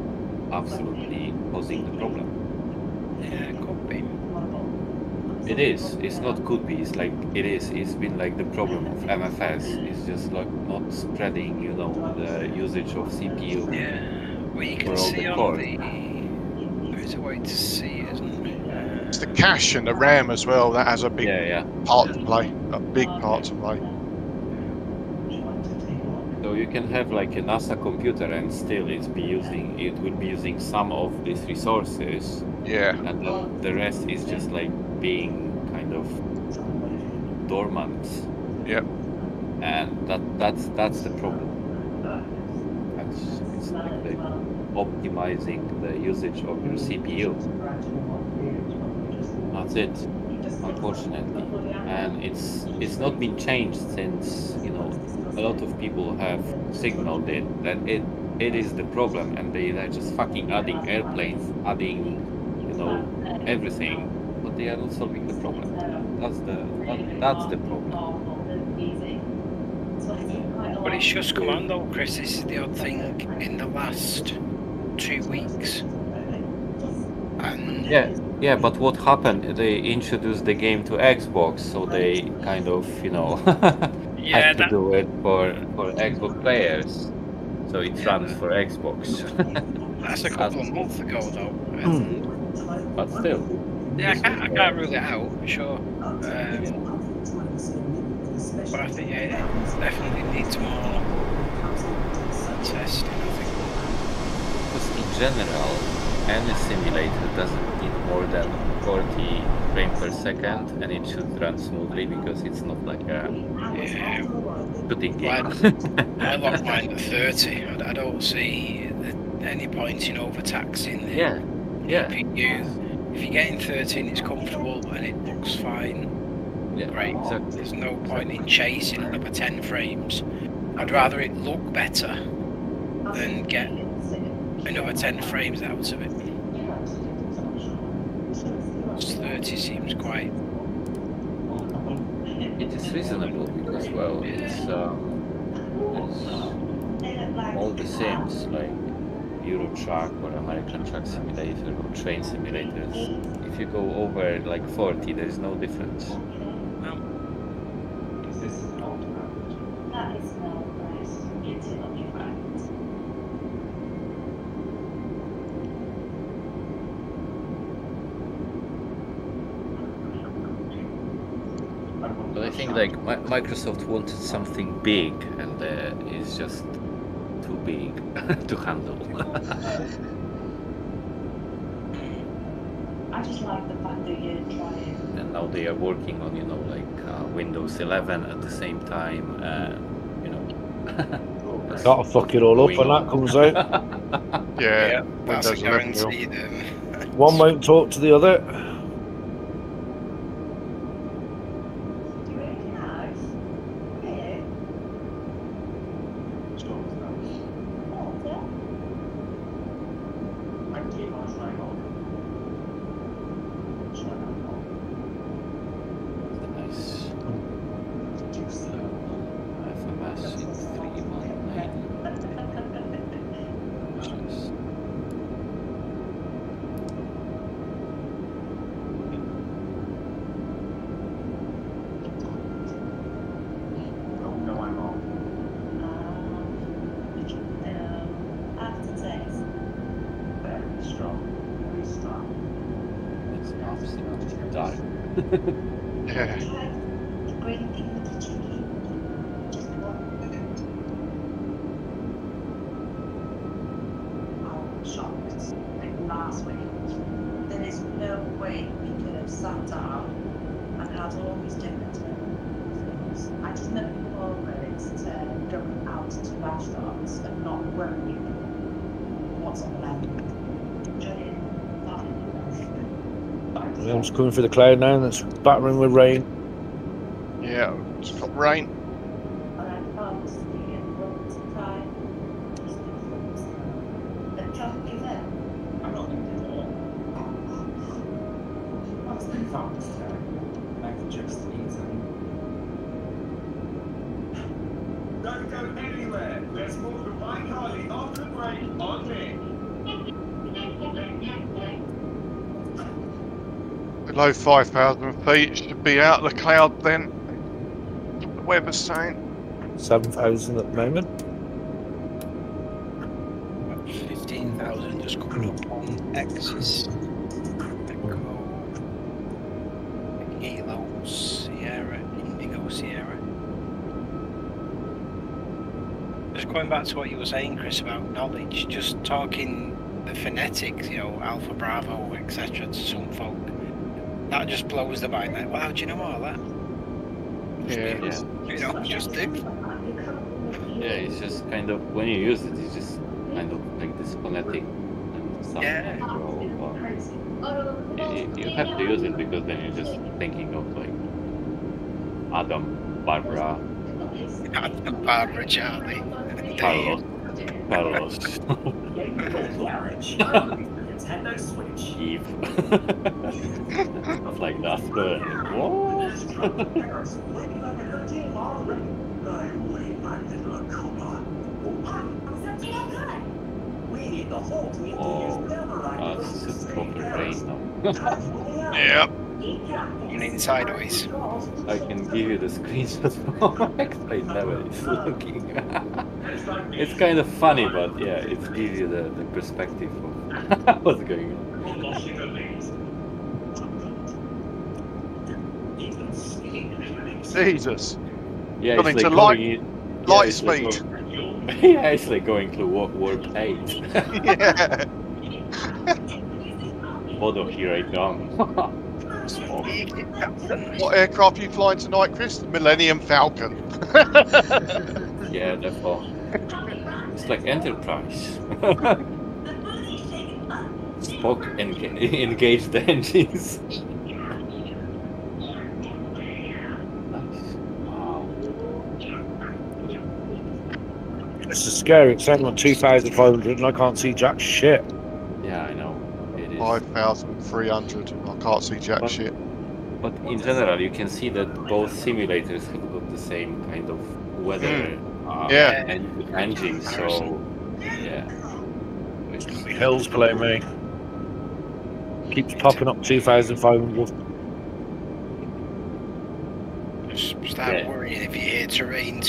absolutely causing the problem. Yeah, it could be. It is. It's not could be. It's like it is. It's been like the problem of MFS. It's just like not spreading, you know, the usage of CPU. Yeah. Well, you for can all see the on cores. there is a way to see it, isn't there? It's the cache and the RAM as well. That has a big part to play. A big part to play. So you can have like a NASA computer and still it will be using some of these resources. Yeah. And then the rest is just like being kind of dormant. Yep. And that's the problem. It's like the optimizing the usage of your CPU. That's it, unfortunately. And it's not been changed since, you know, a lot of people have signaled it that it is the problem, and they're just fucking adding airplanes, adding, you know, everything, but they are not solving the problem. That's the problem. But it's just come on though, Chris. This is the odd thing in the last 2 weeks. And Yeah, but what happened? They introduced the game to Xbox, so they kind of, you know, had to do it for Xbox players. So it runs for Xbox. That's a couple of months ago though. But still. Yeah, I can't rule it out for sure. But I think it definitely needs more testing, I think. Because in general, any simulator doesn't need more than 40 frames per second, and it should run smoothly because it's not like a shooting game. I lock mine at 30. I don't see any point in overtaxing the GPU. If you're getting 13, it's comfortable and it looks fine. Yeah, great. Exactly. There's no point in chasing another 10 frames. I'd rather it look better than get another 10 frames out of it. 30 seems quite... It is reasonable because, well, it's all the same, like Euro Truck or American Truck Simulator or train simulators. If you go over like 40, there's no difference. But I think like Microsoft wanted something big, and it's just too big to handle. I just like the fact that you're trying. And now they are working on, you know, like Windows 11 at the same time, you know. Gotta fuck it all up when that comes out. Yeah, that's a Windows 11 guarantee. One won't talk to the other. Yeah. The great thing with the chicken, just one. I'm shocked. Like last week, there is no way we could have sat down and had all these different things. I just never forward to going out to restaurants and not worrying what's on the menu. I'm just coming through the cloud now, and it's battering with rain. Yeah, it's got rain. I'm not going to do that. What's been fun today? I've just eaten. Don't go anywhere. Let's move the bike Harley after the break on me. Below 5,000 feet, should be out of the cloud then. The weather's saying. 7,000 at the moment. 15,000 just coming up on X's. Echo, Kilo, Sierra, Indigo, Sierra. Just going back to what you were saying, Chris, about knowledge, just talking the phonetics, you know, Alpha, Bravo, etc. to some folk. That just blows the mind. Like, wow, do you know all that? Yeah. You know, just do. Yeah, it's just kind of, when you use it, it's just kind of like this phonetic and stuff. Yeah. You have to use it because then you're just thinking of like Adam, Barbara, Charlie, Carlos, Nintendo Switch. Eve, stuff like that. But what? Oh, this is proper rain now. Yep. Coming sideways. I can give you the screenshot for X-Plane level it's looking. It's kind of funny, but yeah, it gives you the perspective of what's going on. Jesus. Yeah, Coming it's to like light it's like speed. yeah, it's like going to warp 8. Yeah. Bodo, here I come. What aircraft are you flying tonight, Chris? The Millennium Falcon. Yeah, therefore. It's like Enterprise. Spock engage the engines. This is scary. It's saying like 2,500 and I can't see jack shit. Yeah, I know. It is. 5,300. I can't see jack shit. But in general, you can see that both simulators have got the same kind of weather engine, so yeah. Hills below me. Keeps popping up 2,500. Just start worrying if you hear terrain.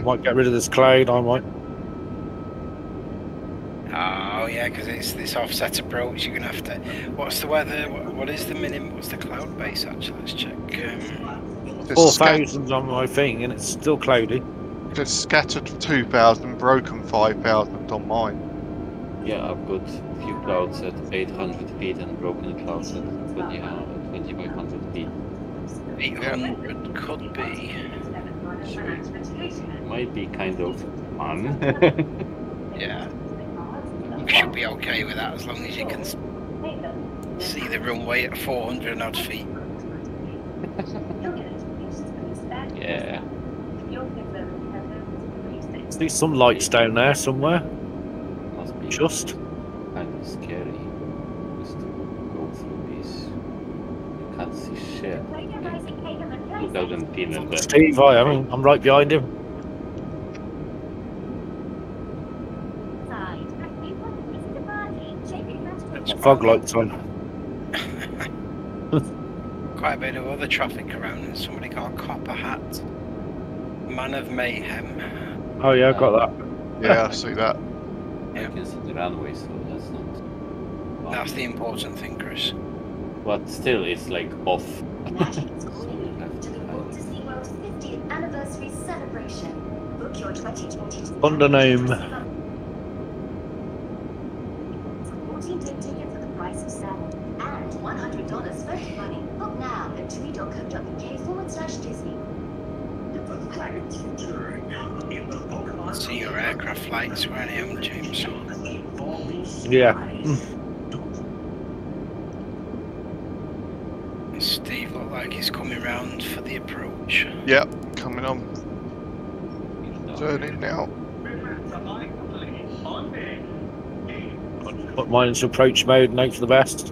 Might get rid of this cloud, I might. Oh yeah, because it's this offset approach. You're gonna have to. What's the weather? What is the minimum? What's the cloud base actually? Let's check. 4,000 on my thing, and it's still cloudy. Just scattered 2,000, broken 5,000 on mine. Yeah, I've got a few clouds at 800 feet and broken clouds at 2,500 feet. 800 could be. So it might be kind of fun. Yeah. You should be okay with that as long as you can see the runway at 400 odd feet. Yeah. See some lights down there somewhere. Must be Just. kind of scary just to go through this. You can't see shit. 2010 and then. Steve, I'm right behind him. Fog lights on. Quite a bit of other traffic around, and somebody got a copper hat. Man of Mayhem. Oh yeah, I got that. Yeah, I see that. You can see the runway, so that's not. That's the important thing, Chris. But still, it's like off. Patrick's calling you to the Walt Disney World's 50th anniversary celebration. Book your 2022 Undername. 14-day ticket for the price of 7 and $100 spent money. Book now at tui.co.uk/Disney. See your aircraft flights where I am, James. Yeah. Steve looked like he's coming round for the approach. Yep, coming on. Turning now. Put mine into approach mode and hope for the best.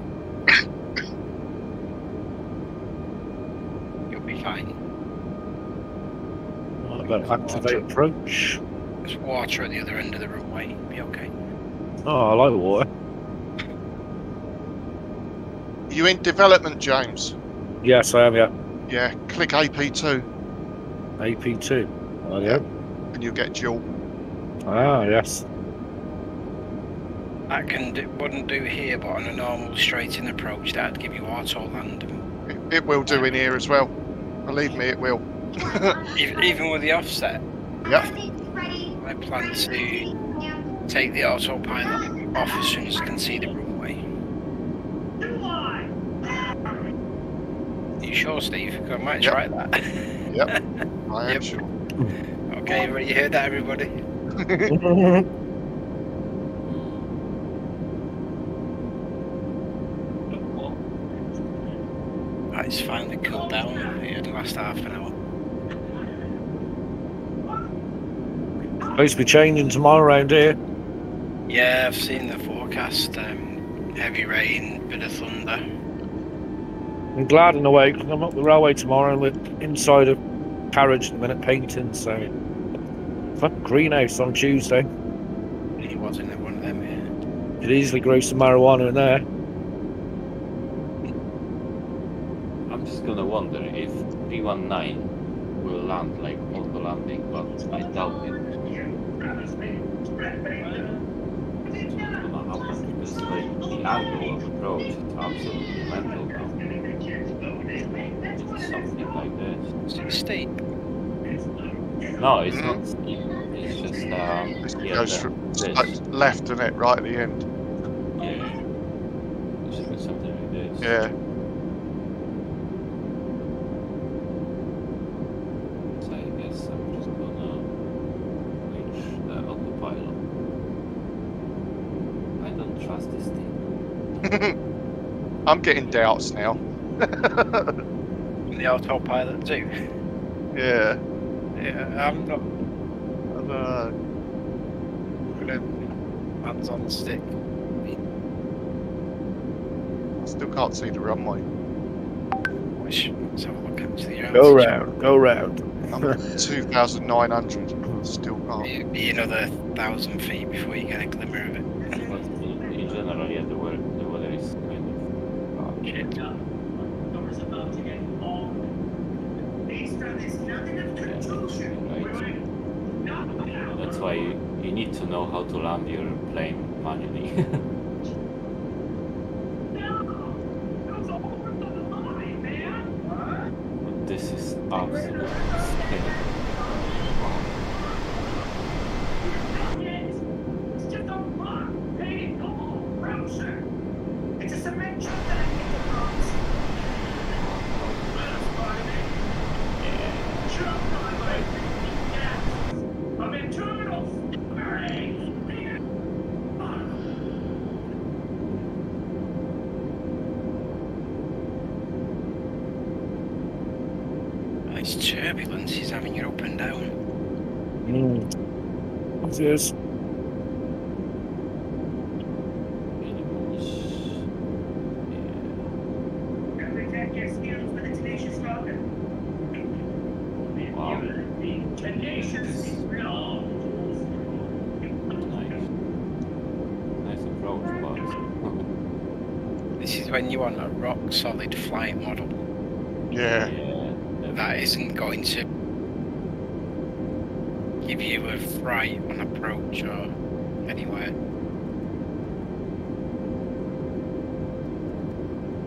You'll be fine. I better activate approach. There's water at the other end of the runway. Be okay. Oh, I like water. You in development, James? Yes, I am, yeah. Yeah, click AP2. AP2. Oh, yeah. And you'll get dual. Ah, yes. That wouldn't do here, but on a normal straight-in approach, that'd give you auto land. It will do in here as well. Believe me, it will. Even with the offset. Yep. I plan to take the autopilot off as soon as I can see the runway. Are you sure, Steve? 'Cause I might try that. Yep, I am sure. Okay, well, you heard that, everybody. It's finally cooled down in the last half an hour. Supposed to be changing tomorrow around here. Yeah, I've seen the forecast. Heavy rain, bit of thunder. I'm glad in a way because I'm up the railway tomorrow and we're inside a carriage at the minute painting, so fuck greenhouse on Tuesday. He wasn't in one of them, yeah. Could easily grow some marijuana in there. I'm just gonna wonder if 319 will land like auto landing, but I doubt it. It's gonna happen because like the angle of approach is absolutely mental now. It's something like this. Is it steep? No, it's not steep. It's just It goes from left, doesn't it? Right at the end. Yeah. It's just something like this. Yeah. So I guess I'm just gonna reach the autopilot. I don't trust this thing. I'm getting doubts now. The autopilot too. Yeah. Yeah, I'm not. Hands on stick. I still can't see the runway. Let's have a look into the Go round, go round. I'm at 2,900. Still can't. It'd be another 1,000 feet before you get a glimmer of it. But in general, yeah, the weather is kind of shit. That's why you need to know how to land your plane manually. But this is absolutely scary. It's a cement truck that I picked up. I'm in terminal. It's turbulence he's having you up and down. It is. This is when you want a rock solid flight model. Yeah. That isn't going to give you a fright on approach or anywhere.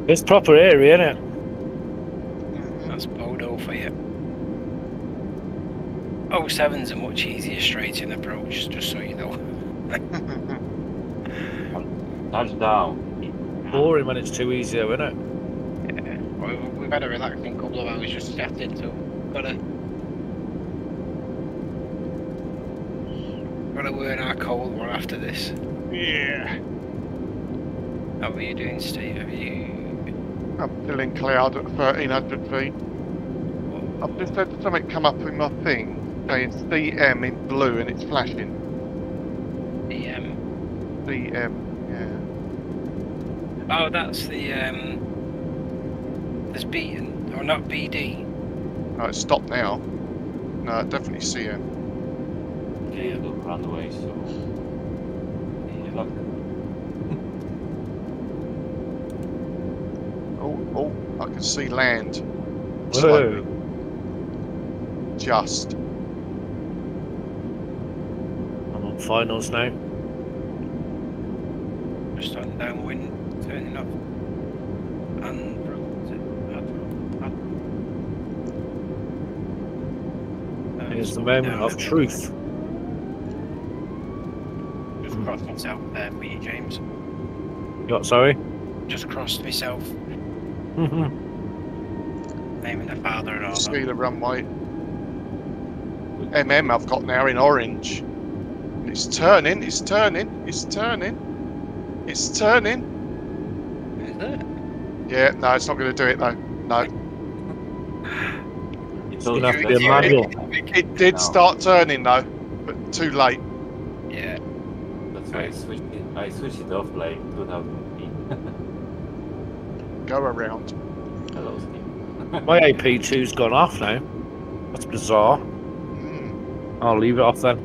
It's proper area, isn't it? That's Bodo for you. 07's a much easier straight-in approach, just so you know. Touchdown. Boring when it's too easy, though, isn't it? Yeah. Well, we've had a relaxing couple of hours just chatting, so gotta earn our cold one after this. Yeah. How are you doing, Steve? Have you? I'm still in cloud at 1300 feet. I've just had something come up in my thing saying CM in blue and it's flashing. CM. CM, yeah. Oh, that's the there's B or not BD. Oh, it's stopped now. No, definitely CM. Yeah, the runway, so luck. Oh, I can see land. Whoa. Slowly. Just. I'm on finals now. Just on downwind, turning up. And Here's the moment of truth. Just crossed myself there for you, James. You got sorry? Just crossed myself. Naming the father and all See that. the runway. MM I've got now in orange. It's turning, it's turning, it's turning. It's turning. Is it? Yeah, no, it's not going to do it though. No. It's gonna have to be a It, manual. it did start turning though, but too late. Yeah. That's why I switched it off like 2000 Go around. Hello, Steve. My AP2's gone off now. That's bizarre. I'll leave it off then.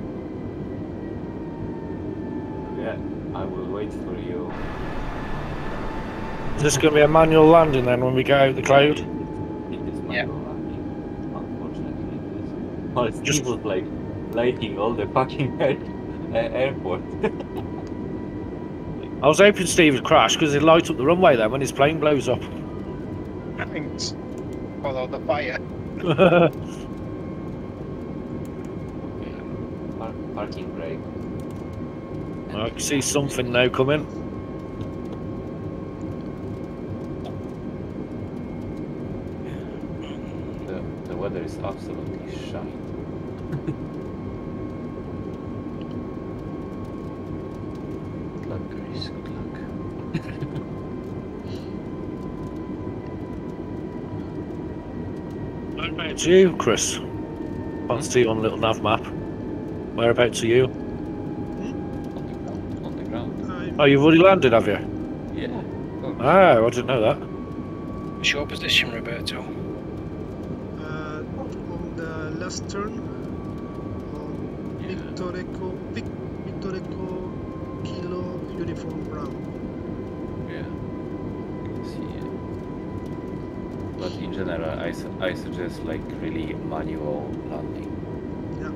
Yeah, I will wait for you. Is this going to be a manual landing then when we go out the cloud? It is manual landing. Unfortunately, it is. Well, it's just was like lighting all the fucking airport. I was hoping Steve would crash because he'd light up the runway then when his plane blows up. Thanks. Follow the fire. Parking brake. I can see something now coming. The weather is absolutely shite. Good luck, Chris. Good luck. Whereabouts are you, Chris? Can't see you on the little nav map. Whereabouts are you? On the ground. Oh, you've already landed, have you? Yeah. Oh, I didn't know that. What's your position, Roberto? On the last turn, on Victor Echo Kilo Uniform Brown. Yeah. You can see it. But in general, I suggest like really manual landing. Yeah.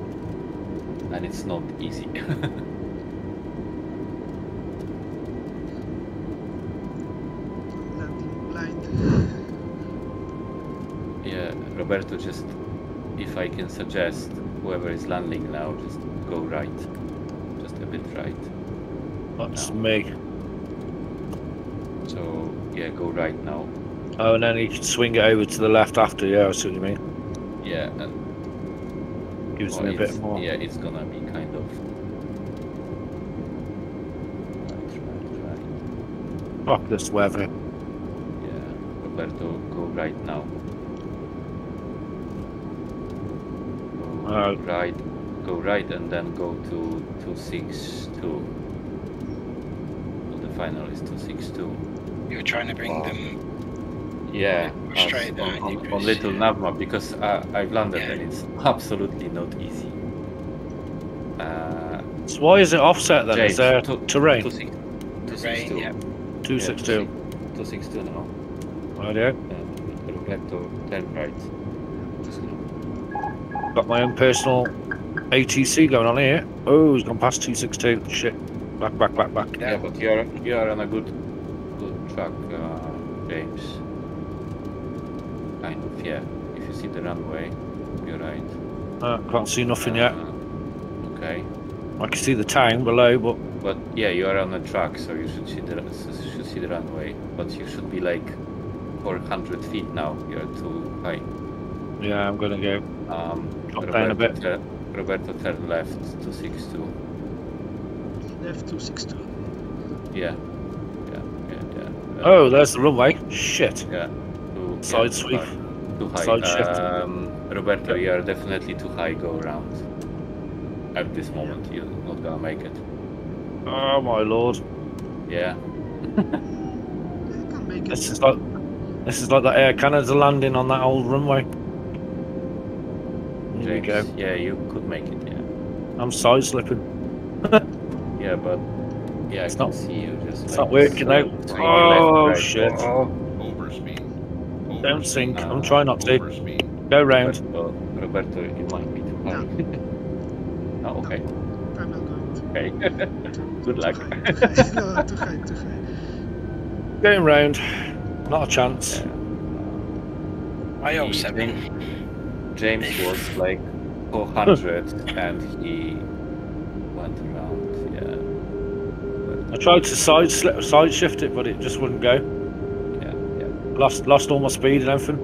And it's not easy. Landing blind. Yeah, Roberto, just if I can suggest whoever is landing now, just go right. Just a bit right. That's me. So, yeah, go right now. Oh, and then you can swing it over to the left after, yeah, I see what you mean. Yeah, and Gives me a bit more. Yeah, it's gonna be kind of right. Fuck this weather. Yeah, Roberto, go right now. Go right, and then go to 262. So the final is 262. You were trying to bring them. Yeah, straight down, on little nav map because I've landed and it's absolutely not easy. So why is it offset then? James, Is there terrain? 262. Yeah. 262. 262 now. Right, yeah. Roberto, turn right. Got my own personal ATC going on here. Oh, he's gone past 262. Shit. Back. Yeah, but you are on a good track. James. Kind of, yeah. If you see the runway, you're right. Can't see nothing yet. Okay. I can see the town below, but yeah, you are on a track, so you should see the runway. But you should be like 400 feet now. You're too high. yeah, I'm gonna go drop down a bit. Roberto, turn left 262. Left 262. Yeah. Oh, there's the runway. Shit. Yeah. Side sweep. Too high. Side shift. Roberto, you are definitely too high. Go around. At this moment, you're not gonna make it. Oh my lord. Yeah. Can make it. This is like that Air Canada landing on that old runway. There you go. Yeah, you could make it. Yeah. I'm side slipping. Yeah, but yeah, It's I can not- see you just. It's like, not working out. swinging Oh left, right. shit. Oh. Overspeed. Don't sink. I'm trying not to. Overspeed. Go round. Roberto, you might be too high. Oh, okay. I'm not going to. Okay. Good luck. No, too high. Going round. Not a chance. James was like 400 and he went around. Yeah. I tried to side shift it, but it just wouldn't go. Yeah. Lost all my speed and everything.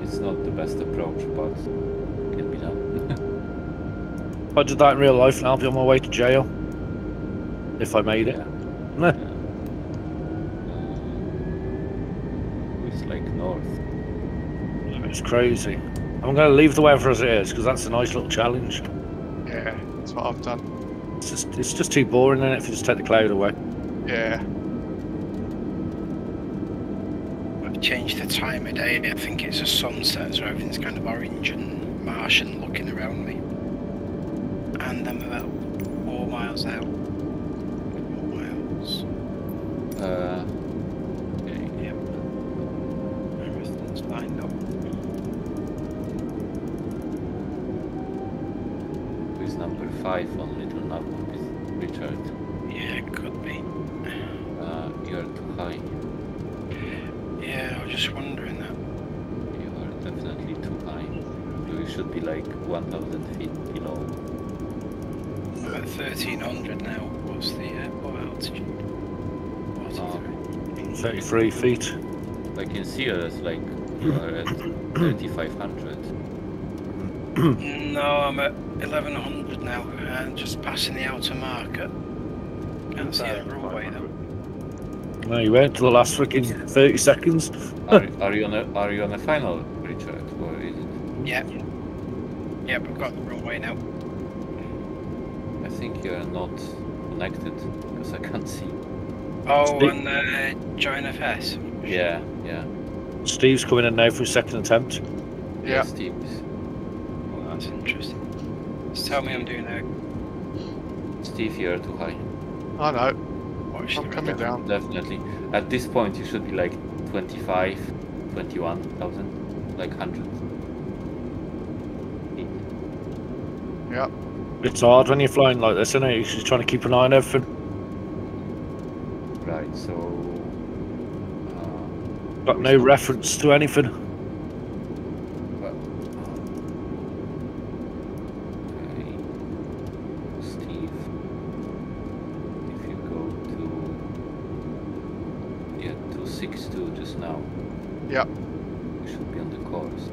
It's not the best approach, but it can be done. If I did that in real life, and I'll be on my way to jail. If I made it. It's like north. It's crazy. I'm going to leave the weather as it is because that's a nice little challenge. Yeah, that's what I've done. It's just too boring, isn't it, if you just take the cloud away. Yeah. I've changed the time of day. I think it's a sunset, so everything's kind of orange and Martian looking around me. And I'm about 4 miles out. 4 miles. Okay. Yep. Everything's lined up. Who's number 5 on Little Notebook is Richard. Yeah, it could be. You're too high. Yeah, I was just wondering that. You are definitely too high. You should be like 1,000 feet below. I'm at 1,300 now. What's the what altitude? 33 feet. I can see us like you are at 3,500. No, I'm at 1,100 now, and just passing the outer market. Can't see the runway though. No, you went to the last freaking 30 seconds. Are you on a final, Richard, or is it? Yeah. Yeah, we've got the runway now. I think you're not connected because I can't see. Oh, and join FS. Yeah. Steve's coming in now for his second attempt. Yeah. Steve's. Well, that's interesting. Just tell me I'm doing out. Steve, you're too high. I know. Watch I'm coming down. Definitely. At this point, you should be like 25, 21,000, like 100. Yeah. It's hard when you're flying like this, isn't it? You're just trying to keep an eye on everything. Right, so... Got no reference to anything. Okay. Steve, if you go to... Yeah, 262 just now. Yeah. You should be on the course.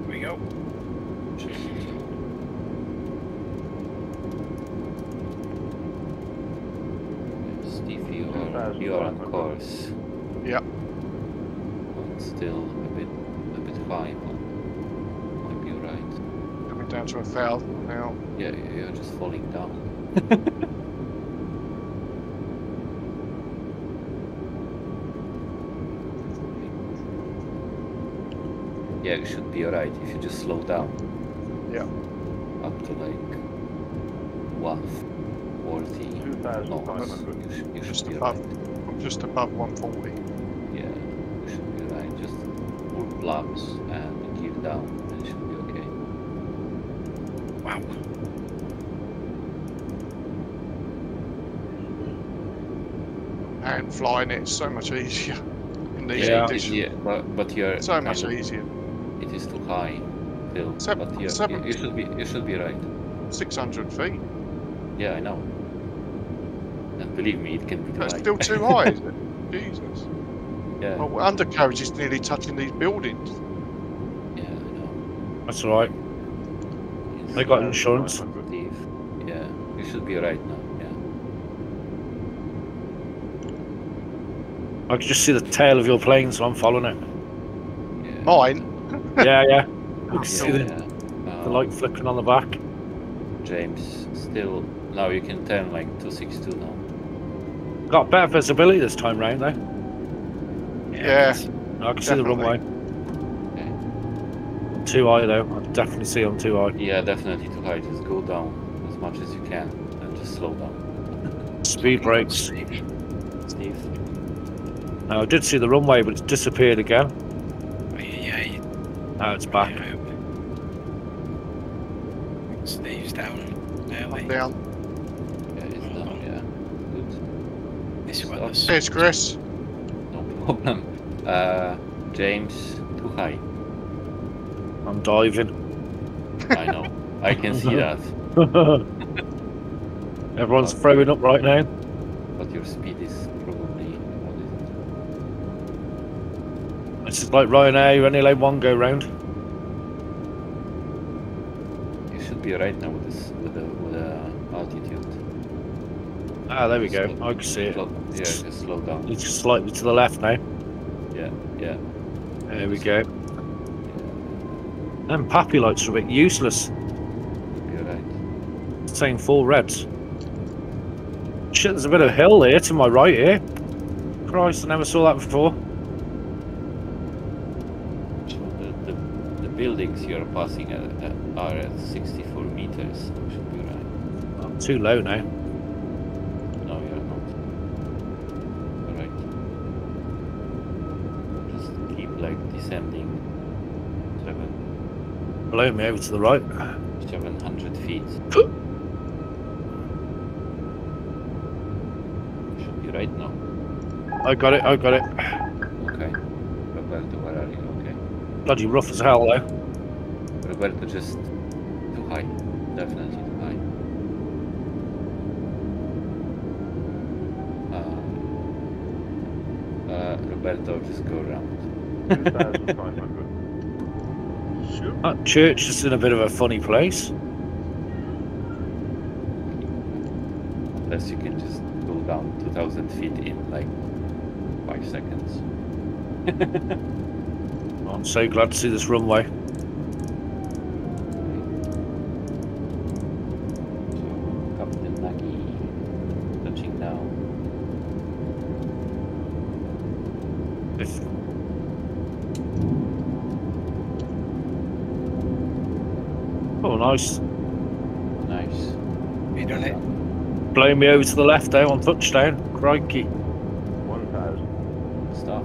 Here we go. Steve, you are on course. Yeah. But still a bit high, but might be alright. Coming down to 1,000 now. Yeah, you're just falling down. Yeah, it should be alright if you just slow down. Yeah. Up to like 140 knots. You should be alright. I'm just above 140. Yeah, you should be alright. Just pull flaps and gear down and it should be okay. Wow. hand flying it. It's so much easier in these Yeah. conditions. Yeah, but you're So much kind of- easier. It is too high, still. Seven- But seven- you should be right. 600 feet. Yeah, I know. And believe me, it can be too That's high. still too high, isn't it? Jesus. Yeah, Well, undercarriage is nearly touching these buildings. yeah, I know. That's all right. It's They got insurance. Steve. Yeah, you should be right now. Yeah. I could just see the tail of your plane, so I'm following it. Yeah. Mine? Yeah, yeah. I can see Yeah, the yeah. light flickering on the back. James, still now you can turn like 262 now. Got better visibility this time round, though. Yeah. I can see the Definitely. runway. Okay. Too high, though. I can definitely see I'm too high. Yeah, definitely too high. Just go down as much as you can and just slow down. Speed brakes. Steve. Now, I did see the runway, but it's disappeared again. Yeah. Now it's back. Steve's down early. Down. Yeah, it's down. Yeah, good. This Stop. weather's Cheers, Chris. No problem. James, too high. I'm diving. I know. I can see that. Everyone's throwing up right now. But your speed is probably what is It's just like Ryanair, you only let one go round. it? You should be right now with this with the altitude. Ah, there we go. I can see it. Yeah, just slow down. It's just slightly to the left now. Yeah. There we go. Them pappy lights are a bit useless. You're right. It's saying full reds. Shit, there's a bit of hill there to my right here. Christ, I never saw that before. The buildings you're passing are at 64 meters. So you should be right. I'm too low now. No, you're not. You're right. Just keep like descending Below me over to the right. 700 feet. Should be right now. I got it. Okay. Roberto, where are you? Okay. Bloody rough as hell though. Roberto, just too high. Definitely too high. Roberto, just go around. 2,500. That church is in a bit of a funny place. Unless you can just go down 2,000 feet in like 5 seconds. I'm so glad to see this runway. So, Captain Nagi, touching now. If oh, nice. Nice. You done it? Blowing me over to the left there on touchdown. Crikey. 1,000. Stuff.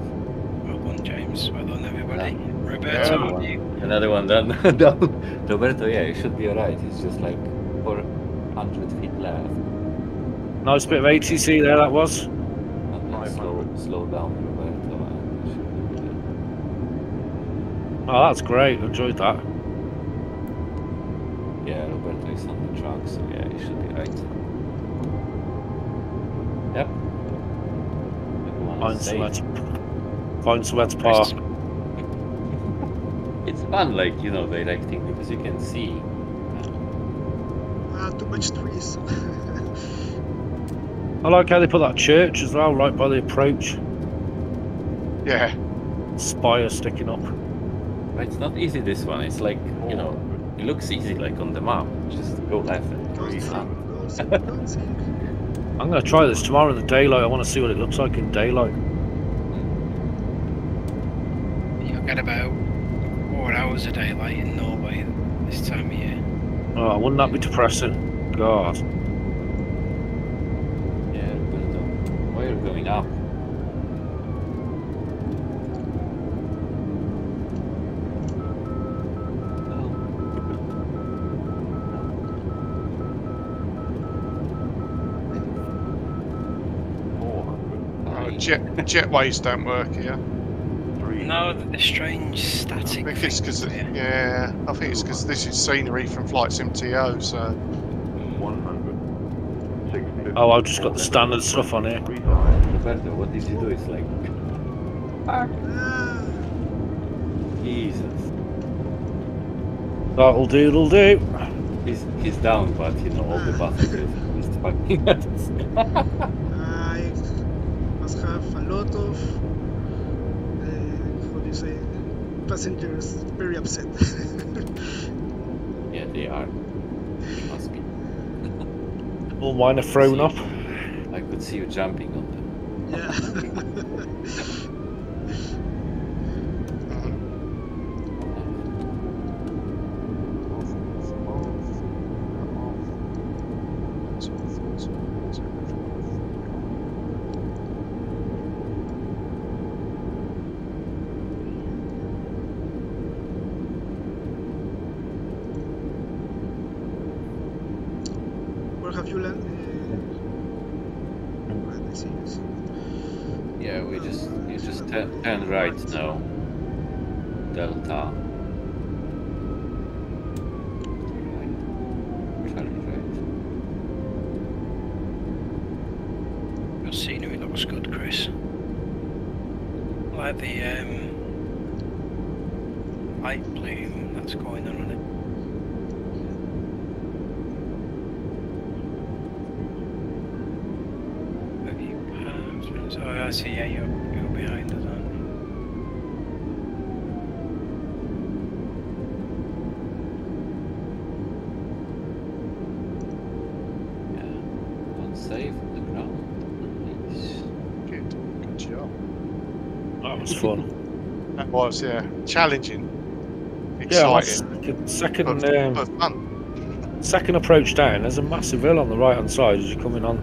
Well done, James. Well done, everybody. Yeah. Roberto, you. Another one done. Done. Roberto, yeah, you should be alright. It's just like 400 feet left. Nice bit of ATC there, that was. And then slow down, Roberto. And you should be good. Oh, that's great. Enjoyed that. Yeah, Roberto is on the track, so yeah, you should be right. Yep. Everyone Find is somewhere safe. to park. It's fun, like, you know, directing because you can see. Too much trees. I like how they put that church as well, right by the approach. Yeah. Spire sticking up. But it's not easy, this one. It's like, you know, it looks easy, like on the map. Just go left and Don't go sink, down. don't sink, don't sink. I'm going to try this tomorrow in the daylight. I want to see what it looks like in daylight. You'll get about 4 hours a day light in Norway this time of year. Oh, wouldn't that be depressing? God. Yeah, Roberto. Why are you going up? Jetways don't work here. No, the strange static. I think it's because things here. yeah, I think it's because this is scenery from Flight Sim TO. So 100. Oh, I've just got the standard stuff on here. Roberto, what did you do? It's like, Jesus. That'll do. He's down, but you know all the passengers is fucking. I must have a lot of, how do you say, passengers very upset. Yeah, they are. Must be. All mine are thrown up. I could see you jumping on them. Yeah. Where have you landed? Right, I see. Yeah, you just turn right now. Delta. Turn Your scenery looks good, Chris. I like the light plume that's going on it. Oh, I see. Yeah, you're behind us, aren't you? Yeah. Unsafe on the ground. Nice. good job. That was fun. That was challenging, Yeah, exciting, second but fun. second approach down. There's a massive hill on the right hand side as you're coming on.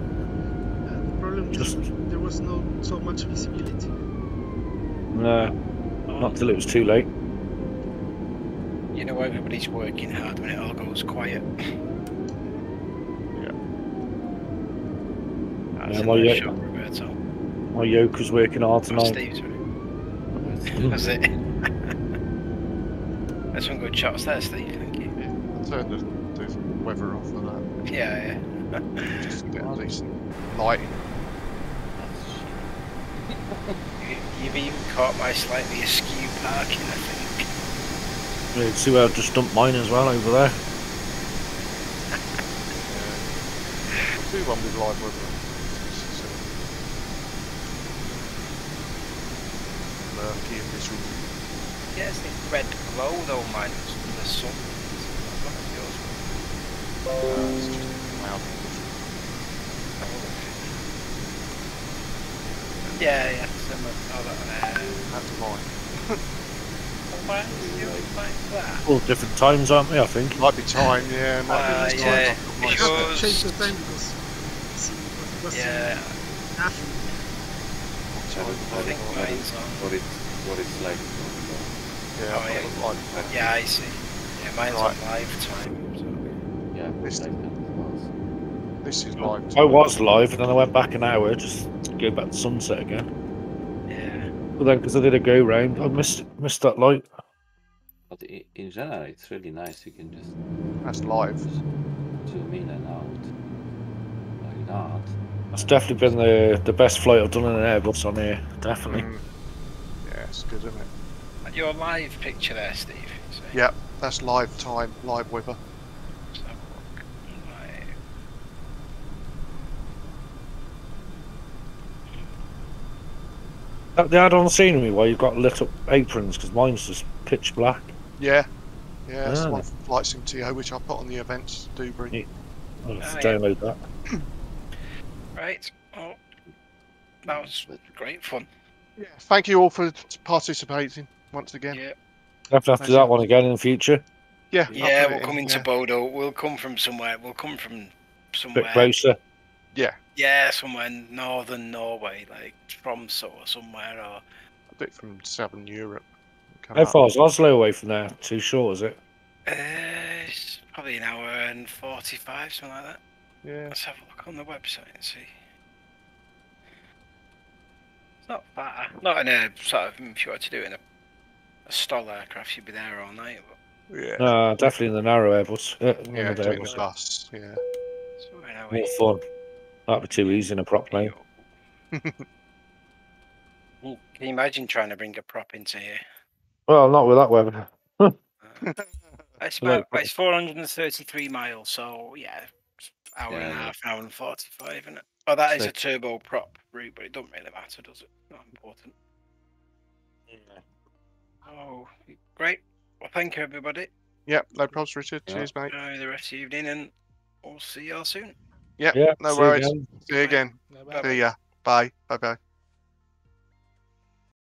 The problem is there was no so much visibility. No, not till it was too late. You know, everybody's working hard when it all goes quiet. That's Yeah, a my nice yoke- shot, Roberto. My yoke was working hard Oh, tonight. Steve's right. That's it. There's some good shots there, Steve. Thank you. I'll turn the weather off for that. Yeah. Just to get a decent lighting. You've even caught my slightly askew parking, I think. Yeah, see where I've just dumped mine as well over there. I'll do one with live weather. Murky and miserable. Yeah, it's the red glow though, mine was from the sun. It's just cloudy and miserable. Yeah, similar. Oh, That's mine. All different times, aren't we? I think. Might be time, yeah. Might be this time. I have to change the time because it was after. I think mine's on. What it's like. Yeah, I see. Yeah, mine's on live time. So. Yeah, this is live time. I was live, and then I went back an hour just to go back to sunset again. Yeah. But then, because I did a go round, I missed that light. But in general, it's really nice. You can just. That's live. Zoom in and out. Like that. That's definitely been the best flight I've done in an Airbus on here. Definitely. Yeah, it's good, isn't it? And your live picture there, Steve. So. Yep, that's live time, live weather. Let's have a look. They had on scenery where you've got lit up aprons because mine's just pitch black. Yeah, it's the one from Flight Sim TO which I put on the events do bring. Yeah. I'll have to download that. Right. Oh, that was great fun. Yeah, thank you all for participating once again. Yeah. I have to do that one again in the future. Yeah. Yeah, we'll come into Bodo. We'll come from somewhere. We'll come from somewhere. Bit closer. Yeah. Yeah, somewhere in northern Norway, like Tromsø or somewhere, or a bit from southern Europe. How far is Oslo away from there? Too short, is it? It's probably an hour and 45, something like that. Yeah. Let's have a look on the website and see. Not far. Not in a sort of, if you were to do it in a stall aircraft, you'd be there all night. But Yeah. No, definitely in the narrow Airbus. Yeah, The doing the Airbus. bus. Yeah. so where are we? More fun. That'd be too easy in a prop plane. Can you imagine trying to bring a prop into here? Well, not with that weather. It's Like- about it's 433 miles, so yeah, hour and a Yeah. half, hour and 45, isn't it? Oh, that is So- a turbo prop route, but it doesn't really matter, does it? Not important. Oh, great. Well, thank you, everybody. Yep, no problems, Richard. Yeah. Cheers, mate. Enjoy the rest of the evening, and we'll see y'all soon. Yep, Yeah, no see you worries. again. See you again. Bye-bye. See ya. Bye. Bye bye.